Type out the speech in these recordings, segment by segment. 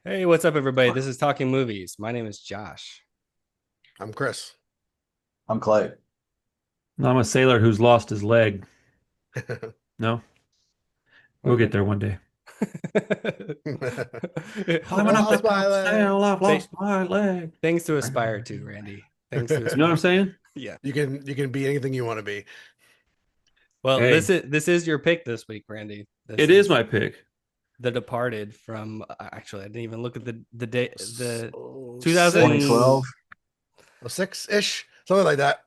Hey, what's up, everybody? This is Talking Movies. My name is Josh. I'm Chris. I'm Clay. No, I'm a sailor who's lost his leg. No, we'll get there one day. Climbing up the Lost my leg. topsail, I've Th- lost my leg. Things to aspire to, Randy. Things to You know what I'm aspire. saying? Yeah. You can be anything you want to be. Well, this Hey, is this is your pick this week, Randy. This it is is my pick. The Departed from. Actually, I didn't even look at the day. The So 2000. 2012. 6 ish, something like that.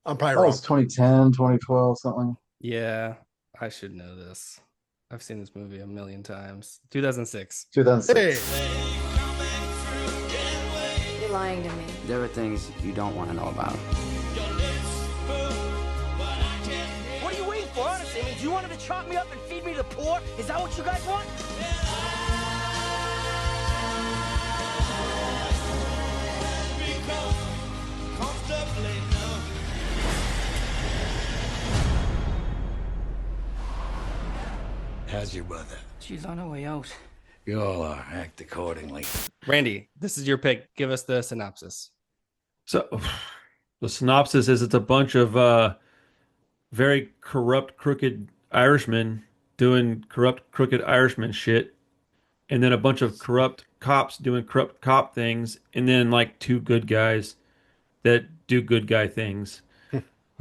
I'm probably Oh, it's wrong. 2010, 2012, something. Yeah, I should know this. I've seen this movie a million times. 2006. 2006. Hey, You're lying to me. There are things you don't want to know about. What are you waiting for, honestly? I mean, do you want him to chop me up and feed me to the poor? Is that what you guys want? How's your mother? She's on her way out. You all are. Act accordingly. Randy, this is your pick. Give us the synopsis. So, the synopsis is it's a bunch of very corrupt, crooked Irishmen doing corrupt, crooked Irishman shit, and then a bunch of corrupt cops doing corrupt cop things, and then like two good guys that do good guy things,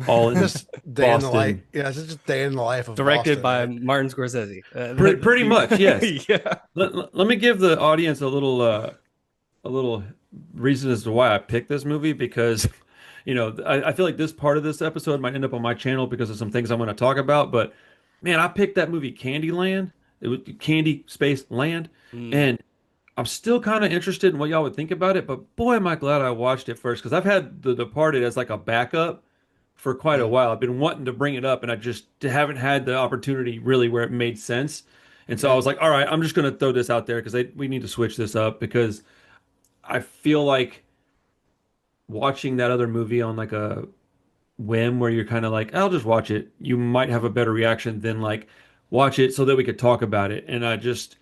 all in just day in the life. Boston. Yeah, it's just day in the life of Directed Boston, by right? Martin Scorsese. Pretty much, yes. Yeah. Let me give the audience a little reason as to why I picked this movie because I feel like this part of this episode might end up on my channel because of some things I'm going to talk about. But man, I picked that movie Candyland. It was Candy Space Land, Mm. and I'm still kind of interested in what y'all would think about it. But boy, am I glad I watched it first because I've had The Departed as like a backup for quite a Mm. while. I've been wanting to bring it up, and I just haven't had the opportunity really where it made sense. And so I was like, all right, I'm just going to throw this out there because we need to switch this up because I feel like watching that other movie on like a whim where you're kind of like, I'll just watch it. You might have a better reaction than like watch it so that we could talk about it. And I just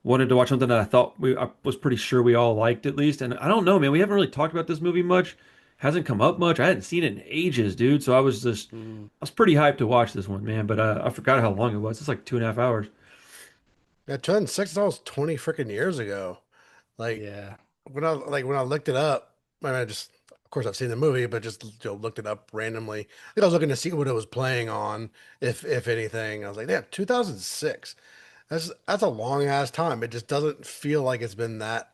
wanted to watch something that I was pretty sure we all liked at least. And I don't know, man, we haven't really talked about this movie much. Hasn't come up much. I hadn't seen it in ages, dude. So Mm. I was pretty hyped to watch this one, man. But I forgot how long it was. It's like 2.5 hours. Yeah, 2006 is almost 20 freaking years ago. Like Yeah. when I looked it up, I mean, I just of course I've seen the movie, but just looked it up randomly. I think I was looking to see what it was playing on, if anything. I was like, yeah, 2006. That's a long ass time. It just doesn't feel like it's been that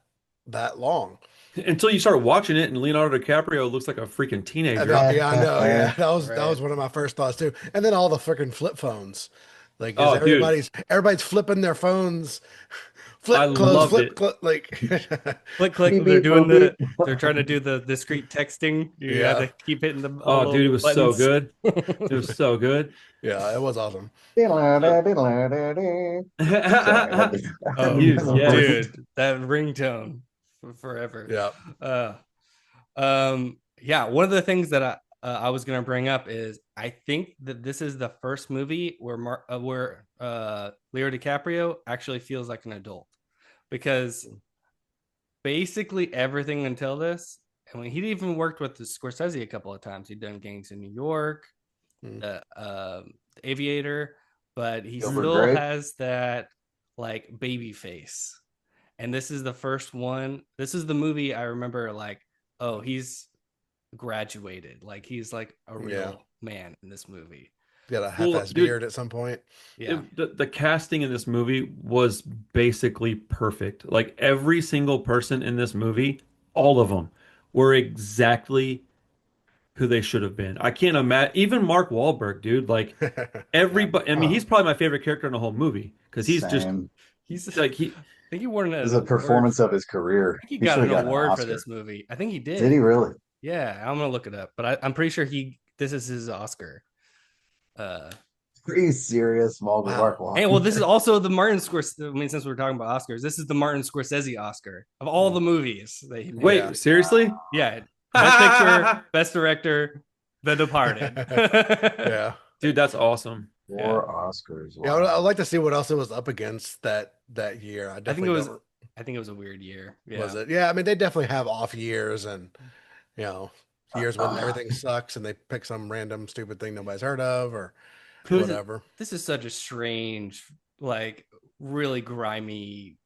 long. Until you start watching it, and Leonardo DiCaprio looks like a freaking teenager. Yeah, I know. Yeah, that was Right. one of my first thoughts too. And then all the freaking flip phones, like, is Oh, dude, everybody's flipping their phones, I loved flip it. close, like, Click, click. Beep, They're beep, doing boop, beep. they're trying to do the discrete texting. You have yeah, to keep hitting the Oh, dude, it little was so buttons. good. It was so good. yeah, it was awesome. So, Sorry, I had Oh, dude, yes. dude, that ringtone for forever. Yeah, Uh, yeah. One of the things that I was gonna bring up is I think that this is the first movie where Leo DiCaprio actually feels like an adult because basically everything until this, and when he'd even worked with the Scorsese a couple of times. He'd done Gangs in New York, Mm. The Aviator, but he Gilbert still Grape. has that like baby face. And this is the first one. This is the movie I remember like, oh, he's graduated. Like he's like a real Yeah. man in this movie. got a Well, half-ass dude, beard at some point. Yeah. the casting in this movie was basically perfect. Like every single person in this movie, all of them were exactly who they should have been. I can't imagine, even Mark Wahlberg, dude. Like everybody, I mean, he's probably my favorite character in the whole movie because he's just Same. He's like I think he won This is an a award. performance of his career. I think he He got should an have gotten an award for Oscar. this movie. I think he did. Did he really? Yeah, I'm gonna look it up, but I'm pretty sure this is his Oscar. Pretty serious, Mark Wow. Hey, well, this Wahlberg. is also the Martin Scorsese. I mean, since we're talking about Oscars, this is the Martin Scorsese Oscar of all the movies that he made. wait, Yeah. seriously? Yeah, best picture, best director, The Departed. Yeah, Dude, that's awesome. Four Oscars. yeah. Wow. I'd like to see what else it was up against that year. I I think it definitely was don't. I think it was a weird year. Was Yeah. it? Yeah, I mean they definitely have off years and you know years when Uh, everything sucks and they pick some random stupid thing nobody's heard of or This is whatever. this is such a strange, like really grimy,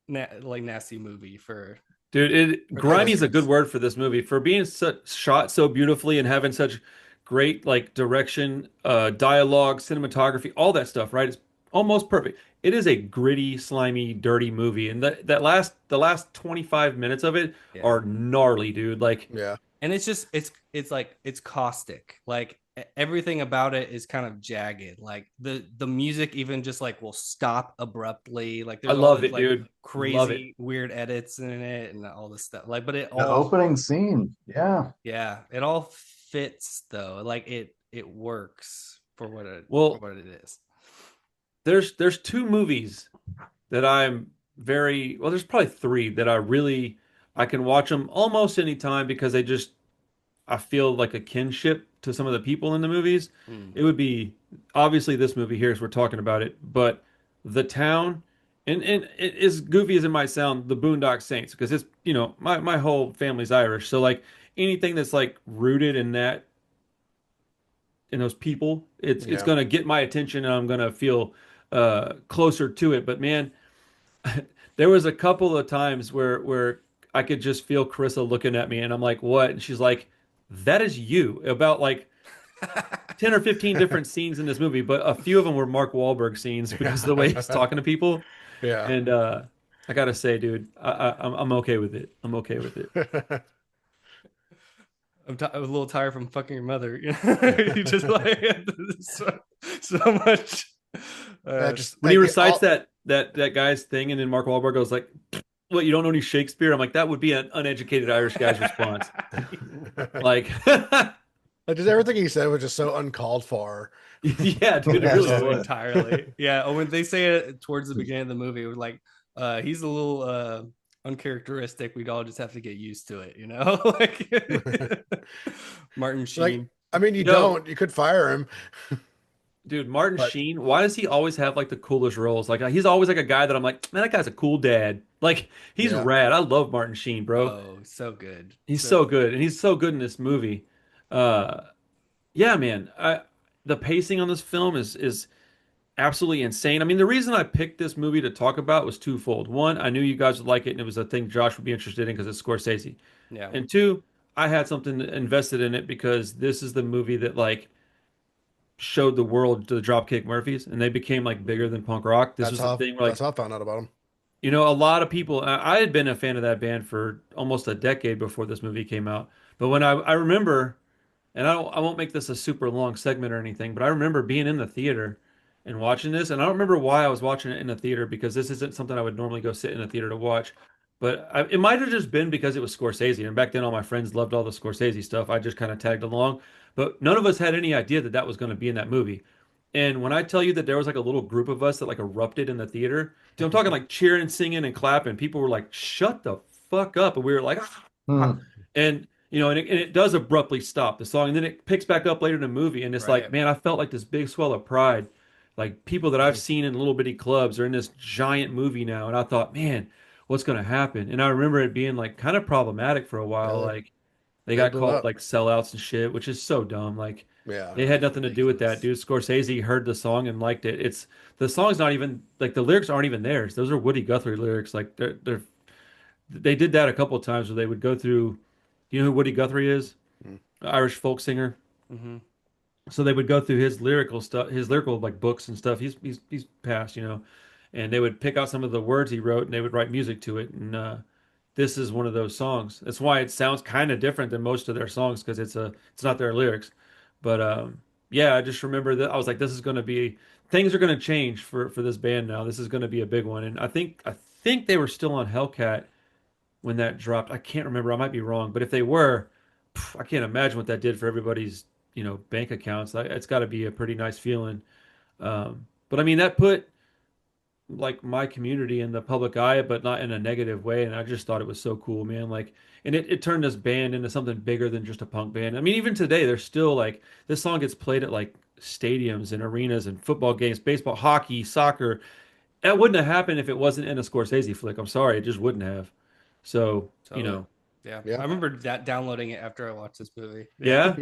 like nasty movie Dude, for It grimy is. is a good Christmas. word for this movie. For being shot so beautifully and having such great like direction, dialogue, cinematography, all that stuff, right? It's almost perfect. It is a gritty, slimy, dirty movie, and the last 25 minutes of it Yeah. are gnarly, dude. Like Yeah. And it's just it's like it's caustic. Like everything about it is kind of jagged. Like the music even just like will stop abruptly. Like I there's all love this it, like dude. Love it. crazy weird edits in it and all this stuff. Like but it the all opening scene. Yeah. yeah, it all fits though. Like it works for Well, what it is. there's two movies that I'm very well. There's probably three that I can watch them almost anytime because I feel like a kinship to some of the people in the movies. Mm. It would be obviously this movie here as we're talking about it, but The Town and as goofy as it might sound, The Boondock Saints, because it's my whole family's Irish, so like anything that's like rooted in that in those people, it's Yeah. gonna get my attention and I'm gonna feel closer to it. But man, there was a couple of times where I could just feel Carissa looking at me, and I'm like, "What?" And she's like, "That is you." About like 10 or 15 different scenes in this movie, but a few of them were Mark Wahlberg scenes because of the way he's talking to people. Yeah. And I gotta say, dude, I'm okay with it. I'm okay with it. I was a little tired from fucking your mother. You just like so much. Just When he like recites that guy's thing, and then Mark Wahlberg goes like, "What? You don't know any Shakespeare?" I'm like, that would be an uneducated Irish guy's response. Like, like just everything he said was just so uncalled for. yeah, dude, it Yeah, really so was. entirely. Yeah. When they say it towards the beginning of the movie, it was like, he's a little uncharacteristic. We'd all just have to get used to it, like Martin Like, Sheen. I mean, you No, don't. You could fire him, dude, Martin but Sheen, why does he always have like the coolest roles? Like he's always like a guy that I'm like, man, that guy's a cool dad. Like he's yeah, rad. I love Martin Sheen, bro. Oh, so good. He's So so good, and he's so good in this movie. Uh, yeah, man. The pacing on this film is absolutely insane. I mean, the reason I picked this movie to talk about was twofold. One, I knew you guys would like it, and it was a thing Josh would be interested in because it's Scorsese. yeah. And two, I had something invested in it because this is the movie that like showed the world to the Dropkick Murphys, and they became like bigger than punk rock. This was the thing where like that's how I found out about him. a lot of people. I had been a fan of that band for almost a decade before this movie came out. But when I remember, and I won't make this a super long segment or anything, but I remember being in the theater and watching this, and I don't remember why I was watching it in the theater because this isn't something I would normally go sit in a theater to watch. But it might have just been because it was Scorsese, and back then all my friends loved all the Scorsese stuff. I just kind of tagged along, but none of us had any idea that that was going to be in that movie. And when I tell you that there was like a little group of us that like erupted in the theater, dude, I'm talking like cheering, singing, and clapping. People were like, "Shut the fuck up!" And we were like, Hmm. and and it does abruptly stop the song, and then it picks back up later in the movie, and it's like, Right. man, I felt like this big swell of pride, like people that I've seen in little bitty clubs are in this giant movie now, and I thought, man, what's gonna happen? And I remember it being like kind of problematic for a while, Really, like they they got blew called up. like sellouts and shit, which is so dumb. Like Yeah, it had nothing to do with that, Ridiculous. dude. Scorsese heard the song and liked it. It's the song's not even like the lyrics aren't even theirs. Those are Woody Guthrie lyrics. Like they did that a couple of times where they would go through. You know who Woody Guthrie is? Mm. Irish folk singer. Hmm. So they would go through his lyrical stuff, his lyrical like books and stuff. He's passed, and they would pick out some of the words he wrote and they would write music to it. And this is one of those songs. That's why it sounds kind of different than most of their songs because it's not their lyrics. But yeah, I just remember that I was like, this is going to be things are going to change for this band now. This is going to be a big one. And I think they were still on Hellcat when that dropped. I can't remember. I might be wrong, but if they were, I can't imagine what that did for everybody's bank accounts. It's got to be a pretty nice feeling. But I mean, that put like my community in the public eye, but not in a negative way. And I just thought it was so cool, man. Like, and it turned this band into something bigger than just a punk band. I mean, even today, there's still like this song gets played at like stadiums and arenas and football games, baseball, hockey, soccer. that wouldn't have happened if it wasn't in a Scorsese flick. I'm sorry, it just wouldn't have. So, you Totally. know, Yeah. Yeah. I remember downloading it after I watched this movie. yeah,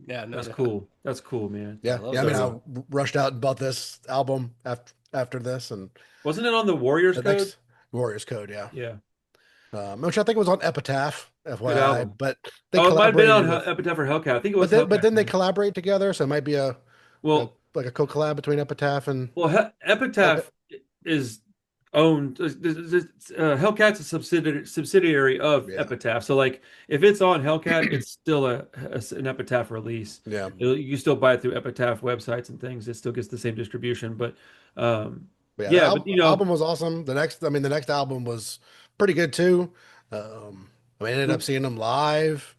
Yeah, no that's doubt. cool. That's cool, man. I Yeah, love yeah. I mean, that I song. rushed out and bought this album after this, and Wasn't it on the Warriors the Code? next Warriors Code, yeah, Yeah, which I think was on Epitaph, good FYI, album. but they Oh, it might have been on collaborated with, Epitaph or Hellcat. I think it but was then they Hellcat. collaborate together, so it might be a Well, like a co-collab between Epitaph and Epitaph is owned. Hellcat's a subsidiary of yeah, Epitaph. So like, if it's on Hellcat, it's still an Epitaph release. yeah. You still buy it through Epitaph websites and things. It still gets the same distribution. But But yeah, the yeah, but you know, album was awesome. The next album was pretty good too. I ended up seeing them live.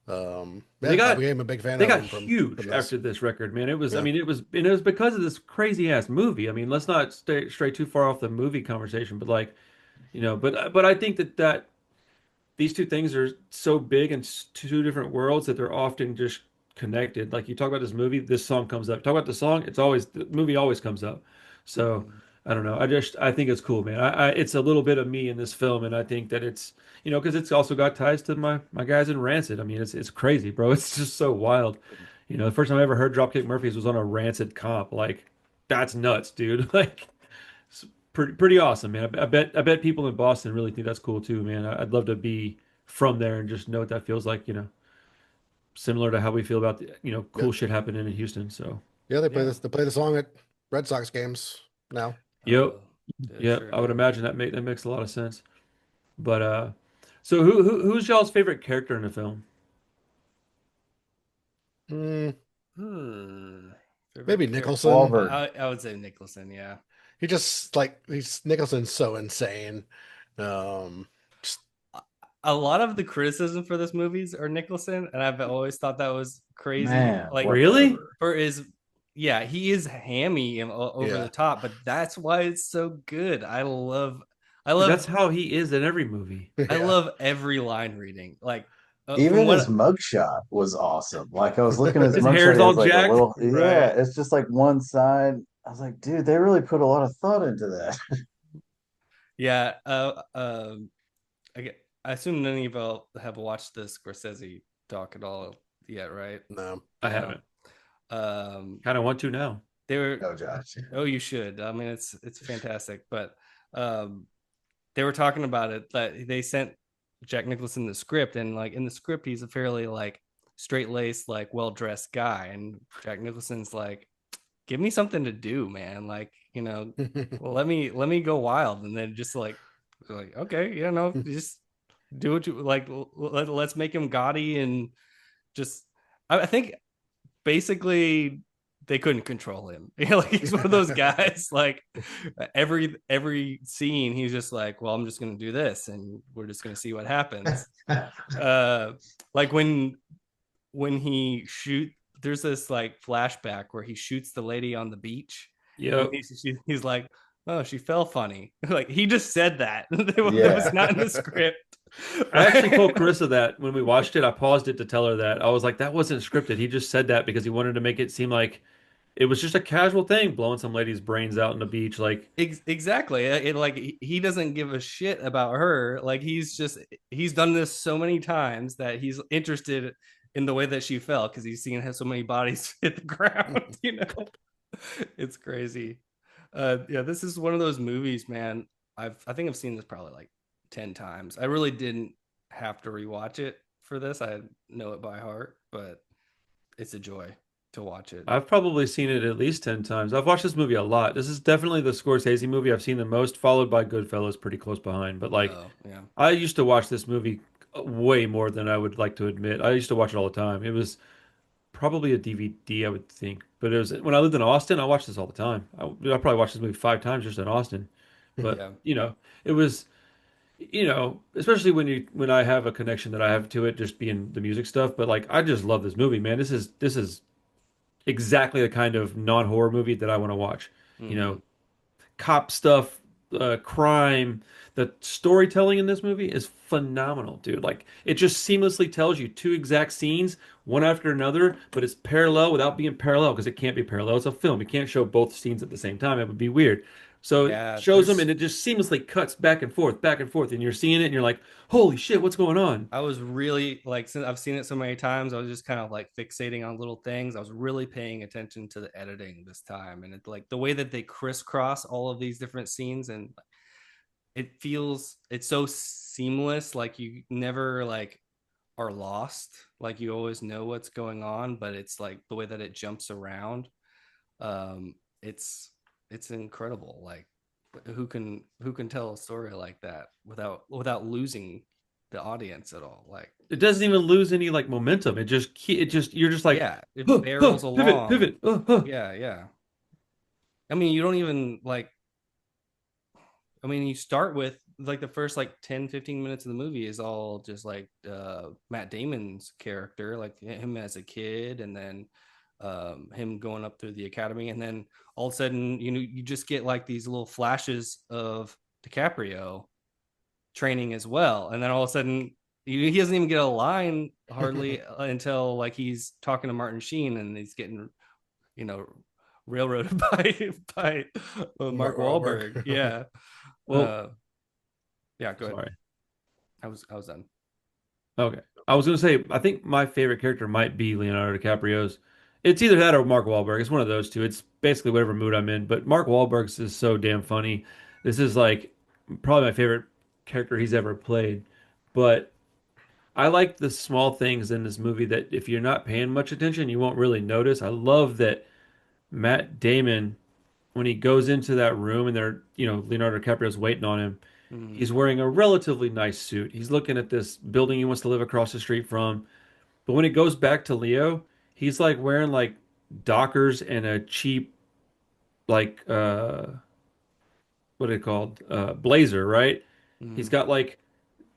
they Yeah, I got became a big fan they of got them huge from this. after this record, man. It was, I Yeah. mean, it was because of this crazy ass movie. I mean, let's not stray too far off the movie conversation, but like, you know, but I think that these two things are so big and two different worlds that they're often just connected. Like you talk about this movie, this song comes up. Talk about the song, it's always the movie always comes up. So I don't know. I think it's cool, man. It's a little bit of me in this film, and I think that it's because it's also got ties to my guys in Rancid. I mean, it's crazy, bro. It's just so wild. The first time I ever heard Dropkick Murphys was on a Rancid comp. Like that's nuts, dude. Like it's pretty awesome, man. I bet people in Boston really think that's cool too, man. I'd love to be from there and just know what that feels like, similar to how we feel about the, Yeah, cool shit happening in Houston. So, yeah. They play Yeah. this. They play the song at Red Sox games now. yep, They yep. sure I would do. imagine that makes a lot of sense. But so who's y'all's favorite character in the film? Mm, Favorite maybe character? Nicholson. Wahlberg. I would say Nicholson. Yeah. He's Nicholson's so insane. Um, just, A lot of the criticism for this movies are Nicholson, and I've always thought that was crazy. Man, Like Really? whatever. for his, yeah, he is hammy and over Yeah. the top, but that's why it's so good. I love, That's how he is in every movie. I yeah. love every line reading. Like from Even his what, mugshot was awesome. Like I was looking at his His mugshot, hair's he all has like a jacked. little, Right. yeah, it's just like one side. I was like, dude, they really put a lot of thought into that. yeah, I assume none of you have watched the Scorsese doc at all yet, right? No. I haven't. Kind of want to now. They were No, Josh. Oh, you should. I mean, it's fantastic. But they were talking about it that they sent Jack Nicholson the script, and like in the script, he's a fairly like straight laced, like well dressed guy, and Jack Nicholson's like, give me something to do, man. Like well, let me go wild, and then just like okay, just do what you like. Let's make him gaudy and just. I think basically they couldn't control him. Like he's one of those guys. Like every scene, he's just like, well, I'm just gonna do this, and we're just gonna see what happens. Like when he there's this like flashback where he shoots the lady on the beach. Yep. He's like, oh, she fell funny. Like he just said that. That Yeah. was not in the script. I actually told Carissa that when we watched it. I paused it to tell her that. I was like, that wasn't scripted. He just said that because he wanted to make it seem like it was just a casual thing, blowing some lady's brains out on the beach. Like, Exactly. It like he doesn't give a shit about her. Like he's done this so many times that he's interested in the way that she fell because he's seen so many bodies hit the ground. It's crazy. Yeah, this is one of those movies, man. I think I've seen this probably like 10 times. I really didn't have to rewatch it for this. I know it by heart, but it's a joy to watch it. I've probably seen it at least 10 times. I've watched this movie a lot. This is definitely the Scorsese movie I've seen the most, followed by Goodfellas pretty close behind. But like, Yeah. I used to watch this movie way more than I would like to admit. I used to watch it all the time. It was probably a DVD, I would think. But it was when I lived in Austin, I watched this all the time. I probably watched this movie 5 times just in Austin. But Yeah. it was, especially when I have a connection that I have to it, just being the music stuff. But like, I just love this movie, man. This is exactly the kind of non-horror movie that I want to watch. Mhm. Cop stuff, crime. The storytelling in this movie is phenomenal, dude. Like it just seamlessly tells you two exact scenes, one after another, but it's parallel without being parallel because it can't be parallel. It's a film. You can't show both scenes at the same time. It would be weird. So it Yeah, shows them, there's and it just seamlessly cuts back and forth, and you're seeing it, and you're like, "Holy shit, what's going on?" I was really like, since I've seen it so many times, I was just kind of like fixating on little things. I was really paying attention to the editing this time, and it like the way that they crisscross all of these different scenes, and it's so seamless. Like you never like are lost. Like you always know what's going on, but it's like the way that it jumps around. Um, it's incredible. Like who can tell a story like that without losing the audience at all? Like It doesn't even lose any like momentum. It just you're just like, yeah, it huh, huh, barrels pivot, along. pivot, huh. Yeah, yeah. I mean, you don't even like I mean, you start with like the first like 10, 15 minutes of the movie is all just like Matt Damon's character, like him as a kid, and then him going up through the academy, and then all of a sudden, you just get like these little flashes of DiCaprio training as well, and then all of a sudden he doesn't even get a line hardly until like he's talking to Martin Sheen and he's getting you know railroaded by Mark Wahlberg. Yeah. Well, uh yeah, go ahead. sorry. I was done. Okay. I was gonna say, I think my favorite character might be Leonardo DiCaprio's. It's either that or Mark Wahlberg. It's one of those two. It's basically whatever mood I'm in. But Mark Wahlberg's is so damn funny. This is like probably my favorite character he's ever played. But I like the small things in this movie that if you're not paying much attention, you won't really notice. I love that Matt Damon, when he goes into that room and Leonardo DiCaprio's waiting on him, Mm, he's wearing a relatively nice suit. He's looking at this building he wants to live across the street from. But when it goes back to Leo, he's like wearing like Dockers and a cheap like what are they called? Blazer, right? He's mm, got like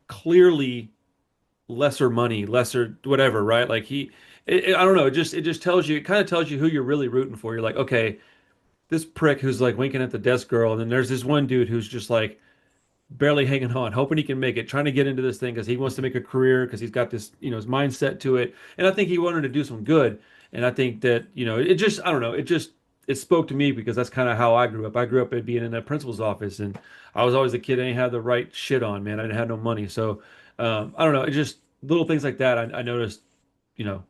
clearly lesser money, lesser whatever, right? Like I don't know, it just tells you, it kind of tells you who you're really rooting for. You're like, okay, this prick who's like winking at the desk girl, and then there's this one dude who's just like barely hanging on, hoping he can make it, trying to get into this thing because he wants to make a career because he's got this, his mindset to it. And I think he wanted to do some good. And I think that, it just, I don't know, it spoke to me because that's kind of how I grew up. I grew up at being in a principal's office, and I was always the kid that didn't have the right shit on, man. I didn't have no money. So, I don't know. It just little things like that. I noticed, you know,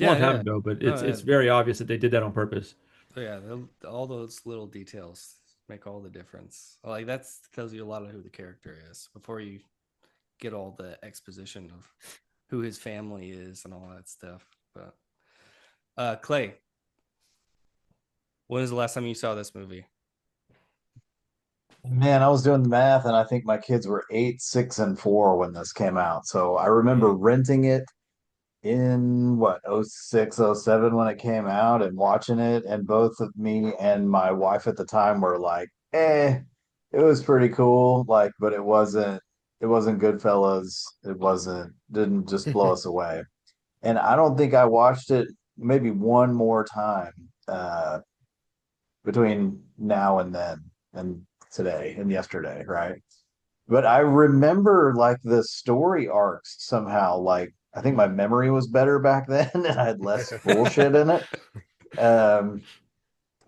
a yeah, long time yeah. ago, but No, it's very obvious that they did that on purpose. yeah, all those little details make all the difference. Like that tells you a lot of who the character is before you get all the exposition of who his family is and all that stuff. But Clay, when was the last time you saw this movie? Man, I was doing the math, and I think my kids were 8, 6, and 4 when this came out. So I remember Mm, renting it in what, oh six, oh seven when it came out and watching it. And both of me and my wife at the time were like, it was pretty cool. Like, but it wasn't Goodfellas. Didn't just blow us away. And I don't think I watched it maybe one more time between now and then and today and yesterday, right? But I remember like the story arcs somehow. Like I think my mm. memory was better back then and I had less bullshit in it. Um,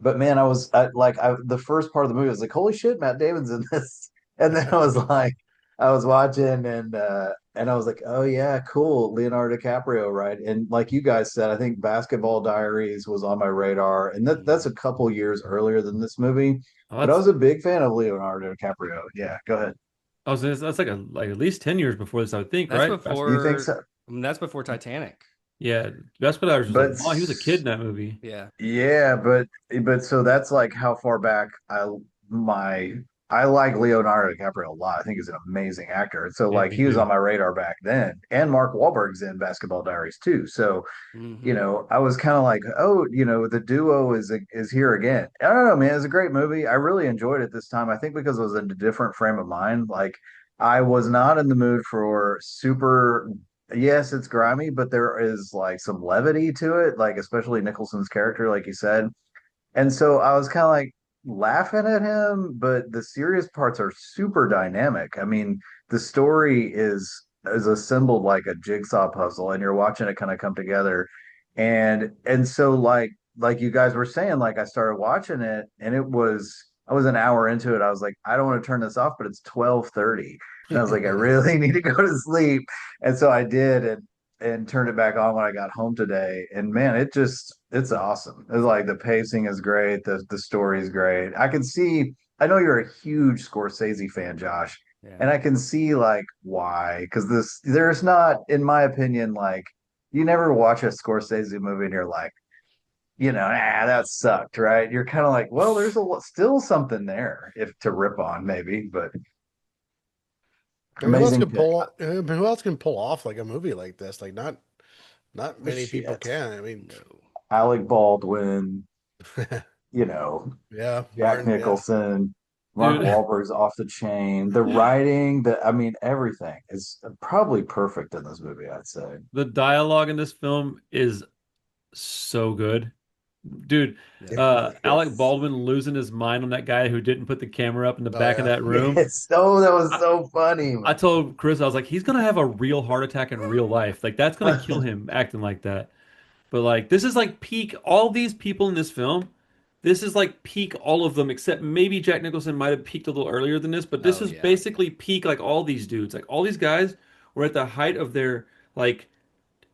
but man, the first part of the movie I was like, holy shit, Matt Damon's in this. And then I was watching and I was like, oh yeah, cool, Leonardo DiCaprio, right? And like you guys said, I think Basketball Diaries was on my radar, and that's Mm. a couple years earlier than this movie. Oh, But I was a big fan of Leonardo DiCaprio. Yeah, go ahead. that's like at least 10 years before this, I would think, That's right? You think before. so? I mean, that's before Titanic. Yeah, Basketball Diaries was like, But oh, he was a kid in that movie. Yeah. yeah, but so that's like how far back my I like Leonardo DiCaprio a lot. I think he's an amazing actor. And so Yeah, like me he was too. on my radar back then. And Mark Wahlberg's in Basketball Diaries too. So, Hmm. I was kind of like, oh, the duo is here again. I don't know, man. It's a great movie. I really enjoyed it this time. I think because I was in a different frame of mind. Like I was not in the mood for super. Yes, it's grimy, but there is like some levity to it, like especially Nicholson's character, like you said. And so I was kind of like laughing at him, but the serious parts are super dynamic. I mean, the story is assembled like a jigsaw puzzle, and you're watching it kind of come together. And so like you guys were saying, like I started watching it, and it was I was an hour into it. I was like, I don't want to turn this off, but it's 12:30. And I was like, I really need to go to sleep. And so I did and turned it back on when I got home today. And man, it's awesome. It's like the pacing is great, the story is great. I know you're a huge Scorsese fan, Josh, Yeah. and I can see like why. Because there's not, in my opinion, like you never watch a Scorsese movie and you're like, that sucked, right? You're kind of like, well, there's still something there if to rip on, maybe, but I mean, amazing pick. who else can pull off like a movie like this? Like not many people Shit. can. I mean, No. Alec Baldwin, you know, yeah, Jack Martin, yeah. Nicholson, Mark Dude, Wahlberg's off the chain. The writing, I mean, everything is probably perfect in this movie, I'd say. the dialogue in this film is so good. Dude, Yeah. Alec Yes. Baldwin losing his mind on that guy who didn't put the camera up in the Oh back of yeah. that room. Yes. Oh, that was I, so funny, I man. told Chris, I was like, he's gonna have a real heart attack in real life. Like that's gonna kill him acting like that. But like this is like peak all these people in this film. This is like peak all of them, except maybe Jack Nicholson might have peaked a little earlier than this, but this Oh is yeah. basically peak like all these dudes. Like all these guys were at the height of their like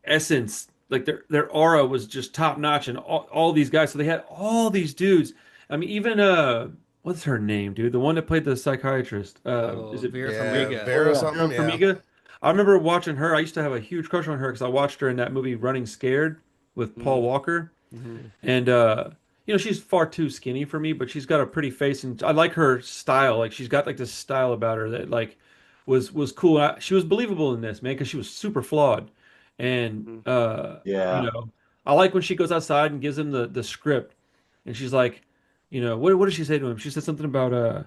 essence, like their aura was just top notch, and all these guys. So they had all these dudes. I mean, even what's her name, dude? The one that played the psychiatrist. Is Oh, it Vera Yeah, Farmiga. Oh Vera yeah. Vera something, yeah. Farmiga? I remember watching her. I used to have a huge crush on her because I watched her in that movie Running Scared with Paul Mm, Walker, hmm. and she's far too skinny for me, but she's got a pretty face, and I like her style. Like she's got like this style about her that like was cool. She was believable in this, man, because she was super flawed. And Hmm. Yeah. I like when she goes outside and gives him the script, and she's like, what did she say to him? She said something about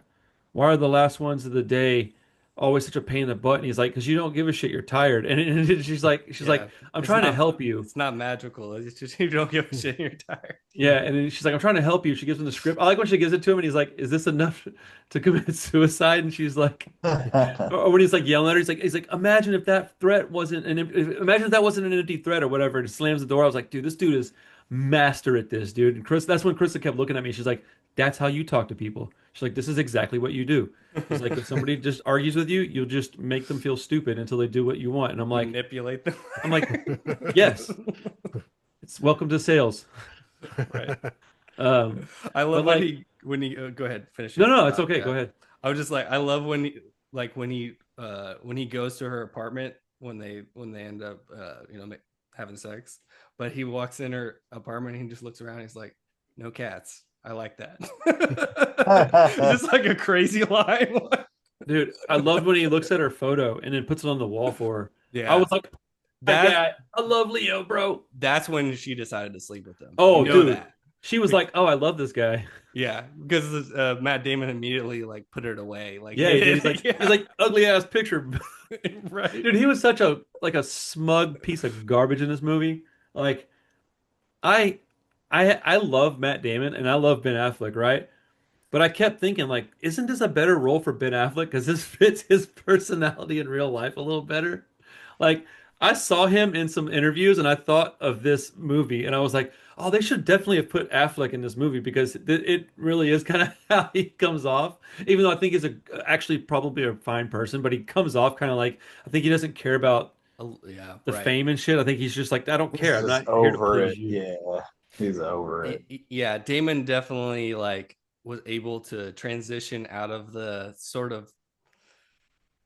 why are the last ones of the day always such a pain in the butt? And he's like, because you don't give a shit, you're tired. And she's like, Yeah. I'm trying to help you. It's not magical. It's just you don't give a shit. You're tired. Yeah, and then she's like, I'm trying to help you. She gives him the script. I like when she gives it to him and he's like, is this enough to commit suicide? And she's like, or when he's like yelling at her, he's like, imagine if that threat wasn't imagine if that wasn't an empty threat or whatever. And he slams the door. I was like, dude, this dude is master at this, dude. And that's when Krista kept looking at me. She's like, that's how you talk to people. She's like, this is exactly what you do. She's like, if somebody just argues with you, you'll just make them feel stupid until they do what you want. And Manipulate them. I'm like, yes, it's welcome to sales. Right. Um, I but love like, when he go ahead, finish no, your no, it's thought. okay. Go Yeah. ahead. I was just like, I love when he goes to her apartment when they end up having sex, but he walks in her apartment and he just looks around and he's like, no cats. I like that. It's just like a crazy line. Dude, I loved when he looks at her photo and then puts it on the wall for her. I Yeah. was like, That I love Leo, bro. that's when she decided to sleep with him. Oh, You know dude. that. She was like, oh, I love this guy. Yeah, because Matt Damon immediately like put it away. Like, Yeah, he did. yeah. He's like, ugly ass picture. Right. Dude, he was such a smug piece of garbage in this movie. Like, I I love Matt Damon and I love Ben Affleck, right? But I kept thinking, like, isn't this a better role for Ben Affleck? Because this fits his personality in real life a little better. Like, I saw him in some interviews and I thought of this movie and I was like, oh, they should definitely have put Affleck in this movie because it really is kind of how he comes off. Even though I think he's actually probably a fine person, but he comes off kind of like, I think he doesn't care about Yeah, the right. fame and shit. I think he's just like, I don't He's care. I'm just not here to over please it. you. Yeah. He's over it. Yeah, Damon definitely like was able to transition out of the sort of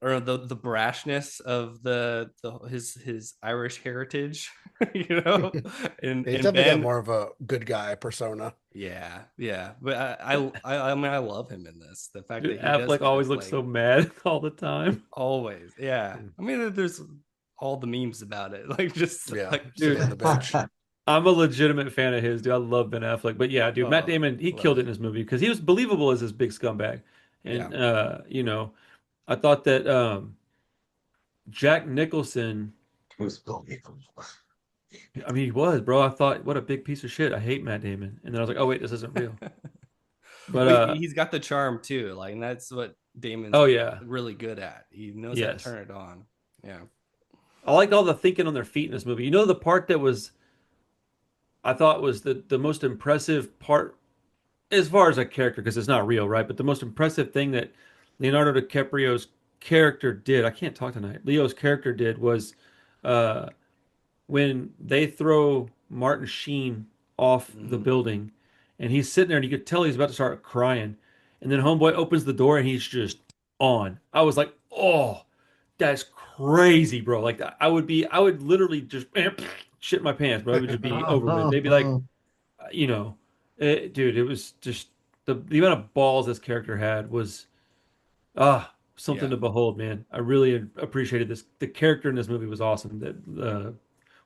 or the brashness of his Irish heritage, you know, He's and definitely got Ben, more of a good guy persona. yeah, but I mean I love him in this. The fact Dude, that he does Affleck get to always looks play so mad all the time. always, yeah. I mean, there's all the memes about it, like just Yeah, like sitting Dude. on the bench. I'm a legitimate fan of his, dude. I love Ben Affleck. But yeah, dude, Matt oh, Damon, he love killed it in it. this movie because he was believable as this big scumbag. Yeah, And I thought that Jack Nicholson, Who's believable? I mean, he was, bro. I thought, what a big piece of shit. I hate Matt Damon. And then I was like, oh wait, this isn't real. But but he's got the charm too, like, and that's what Damon's oh yeah. really good at. He knows how to Yes. turn it on. Yeah. I liked all the thinking on their feet in this movie. You know the part that was I thought was the most impressive part as far as a character, because it's not real, right? But the most impressive thing that Leonardo DiCaprio's character did, I can't talk tonight. Leo's character did was uh, when they throw Martin Sheen off the Mm. building, and he's sitting there, and you could tell he's about to start crying, and then Homeboy opens the door, and he's just on. I was like, oh, that's crazy, bro. Like I would literally just shit my pants, bro. It would just be over with. They'd be like, you know, dude, it was just the amount of balls this character had was something Yeah. to behold, man. I really appreciated this. The character in this movie was awesome. That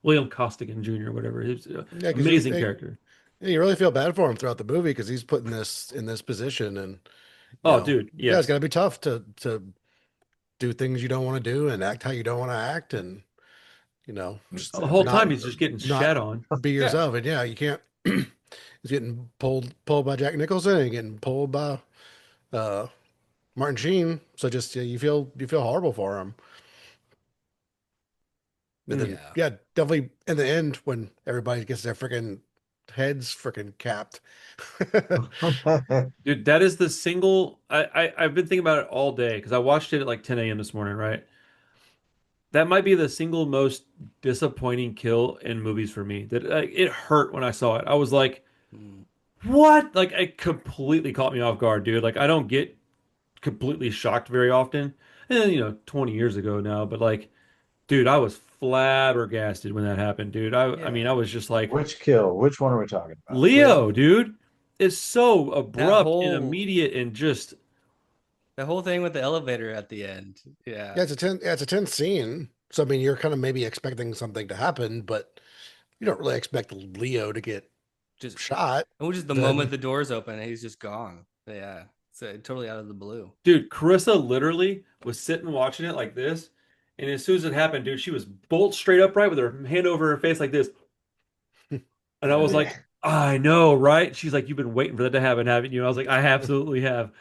William Costigan Jr. whatever, he's an Yeah, because amazing character. you really feel bad for him throughout the movie because he's put in this position, and Oh, dude, yeah, it's yes. got to be tough to do things you don't want to do and act how you don't want to act, and just The whole not time he's just getting not shat on. be Yeah. yourself. And yeah, you can't. He's getting pulled by Jack Nicholson and getting pulled by uh, Martin Sheen. So just you feel horrible for him. And Mm. then Yeah. yeah, definitely in the end when everybody gets their freaking heads freaking capped. Dude, that is the single. I've been thinking about it all day because I watched it at like 10 a.m. this morning, right? That might be the single most disappointing kill in movies for me. That like, it hurt when I saw it. I was like, Mm. "What?" Like it completely caught me off guard, dude. Like I don't get completely shocked very often. And 20 years ago now, but like, dude, I was flabbergasted when that happened, dude. I mean, Yeah. I was just like, Which kill? Which one are we talking about? Leo, dude. It's so That abrupt and whole immediate and just the whole thing with the elevator at the end. Yeah, Yeah. it's a tense scene. So I mean, you're kind of maybe expecting something to happen, but you don't really expect Leo to get Just shot. it was just the moment Then the doors open, he's just gone. Yeah. So totally out of the blue. dude, Carissa literally was sitting watching it like this, and as soon as it happened, dude, she was bolt straight upright with her hand over her face like this, and I was Yeah. like, I know, right? She's like, you've been waiting for that to happen, haven't you? I was like, I absolutely have.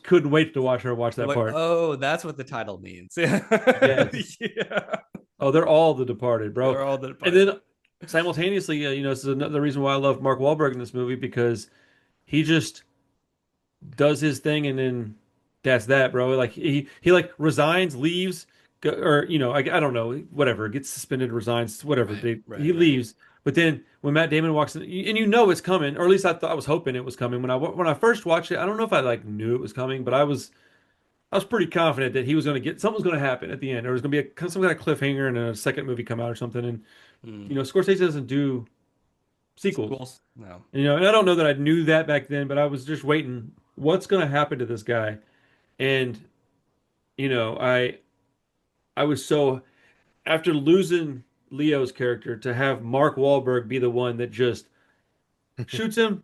Couldn't wait to watch her watch I'm that like, part. oh, that's what the title means. Yes. Yeah. Oh, they're all the Departed, bro. They're all the And part. then simultaneously, this is another reason why I love Mark Wahlberg in this movie because he just does his thing and then that's that, bro. Like he like resigns, leaves, or I don't know, whatever, gets suspended, resigns, whatever. Right, He right, right. leaves, but then when Matt Damon walks in, and it's coming, or at least I thought I was hoping it was coming when I first watched it. I don't know if I like knew it was coming, but I was pretty confident that he was going to get something was going to happen at the end. There was going to be some kind of cliffhanger and a second movie come out or something. And Hmm. Scorsese doesn't do sequels. Sequels? No. And I don't know that I knew that back then, but I was just waiting. What's going to happen to this guy? And you know, I I was so after losing Leo's character to have Mark Wahlberg be the one that just shoots him,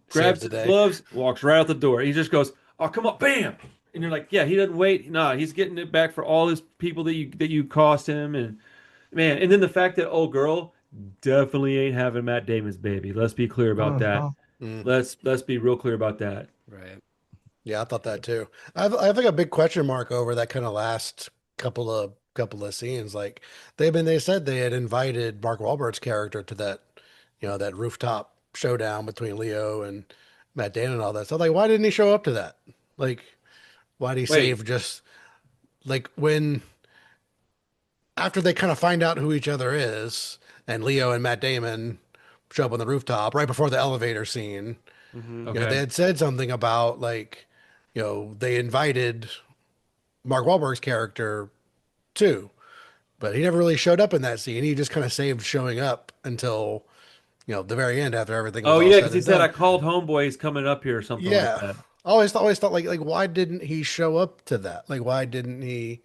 saves grabs the his day. gloves, walks right out the door. He just goes, "Oh, come on, bam!" And you're like, "Yeah, he doesn't wait. Nah, he's getting it back for all his people that you cost him." And man, and then the fact that old girl definitely ain't having Matt Damon's baby. Let's be clear about that. Mm, Let's be real clear about that. Right. yeah, I thought that too. I have like a big question mark over that kind of last couple of scenes. Like they said they had invited Mark Wahlberg's character to that that rooftop showdown between Leo and Matt Damon and all that. So like, why didn't he show up to that? Like, why did he Wait, save just like when after they kind of find out who each other is, and Leo and Matt Damon show up on the rooftop right before the elevator scene. Hmm. They okay. had said something about like, they invited Mark Wahlberg's character too, but he never really showed up in that scene. He just kind of saved showing up until, the very end after everything was Oh all yeah, said because he and said I done. called homeboy. He's coming up here or something like Yeah. that. I always thought like why didn't he show up to that? Like why didn't he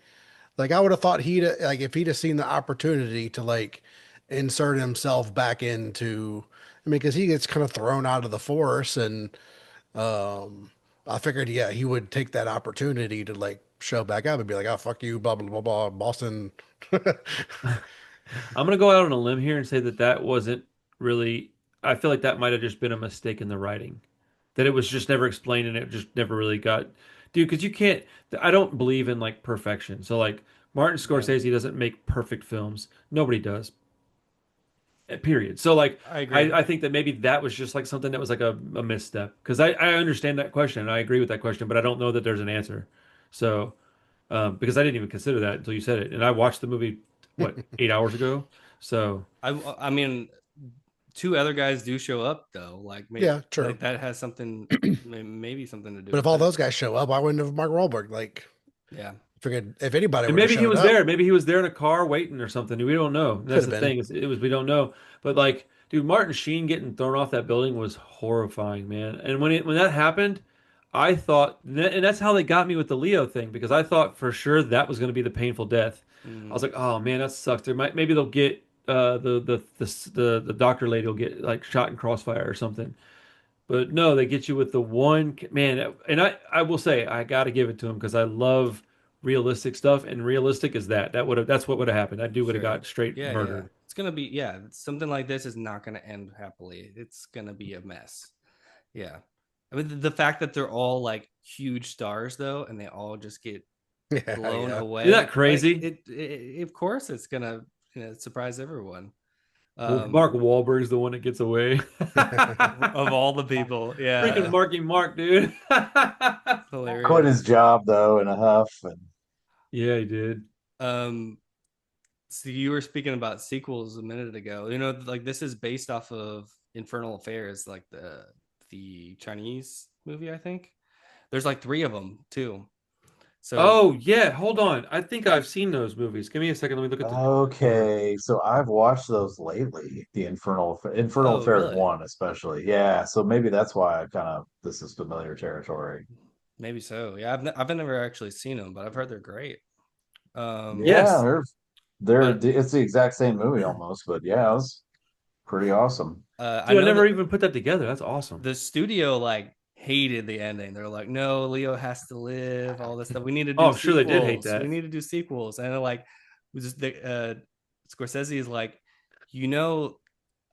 like I would have thought he'd like if he'd have seen the opportunity to like insert himself back into I mean because he gets kind of thrown out of the force and Um, I figured, yeah, he would take that opportunity to like show back up and be like, "Oh, fuck you, blah blah blah blah, Boston." I'm gonna go out on a limb here and say that that wasn't really. I feel like that might have just been a mistake in the writing, that it was just never explained and it just never really got, dude. Because you can't. I don't believe in like perfection. So like Martin Right. Scorsese doesn't make perfect films. Nobody does. period. So like I agree. I think that maybe that was just like something that was like a misstep because I understand that question and I agree with that question, but I don't know that there's an answer. So because I didn't even consider that until you said it, and I watched the movie what 8 hours ago. So I mean, two other guys do show up though. Yeah, true. Like that has something, maybe something to do But if with all it. those guys show up, why wouldn't have Mark Wahlberg? Like, Yeah, figured if anybody and would have maybe he showed was up, there. Maybe he was there in a car waiting or something. We don't know. could That's have the been. thing. It was we don't know. But like, dude, Martin Sheen getting thrown off that building was horrifying, man. And when that happened, I thought, and that's how they got me with the Leo thing because I thought for sure that was going to be the painful death. I was mm, like, oh man, that sucks. Maybe they'll get the doctor lady will get like shot in crossfire or something. But no, they get you with the one man, and I will say I got to give it to him because I love realistic stuff, and realistic is that's what would have happened. That dude would have sure. got straight Yeah, yeah. murdered. It's gonna be, yeah. Something like this is not gonna end happily. It's gonna be a mess. Yeah. I mean, the fact that they're all like huge stars though, and they all just get Yeah, blown yeah. away. Isn't that Like crazy? of course, it's gonna surprise everyone. Well, Um, Mark Wahlberg's the one that gets away. of all the people, Freaking yeah, Marky Mark, dude. Quit his hilarious. job though in a huff, and Yeah, he did. Um, so you were speaking about sequels a minute ago. You know, like this is based off of Infernal Affairs, like the Chinese movie. I think there's like three of them too. So Oh yeah, hold on. I think I've seen those movies. Give me a second. Let me look at the cover. okay, so I've watched those lately. The Infernal oh Affairs really? one, especially. Yeah, so maybe that's why I kind of this is familiar territory. Maybe so. Yeah, I've never actually seen them, but I've heard they're great. Yeah, Yes. they're But it's the exact same movie almost, but yeah, it was pretty awesome. I Dude, I know never that even put that together. That's awesome. the studio like hated the ending. They're like, no, Leo has to live, all this stuff. We need to Oh, do I'm sure they did hate sequels. We that. need to do sequels. And like was just Scorsese is like, you know,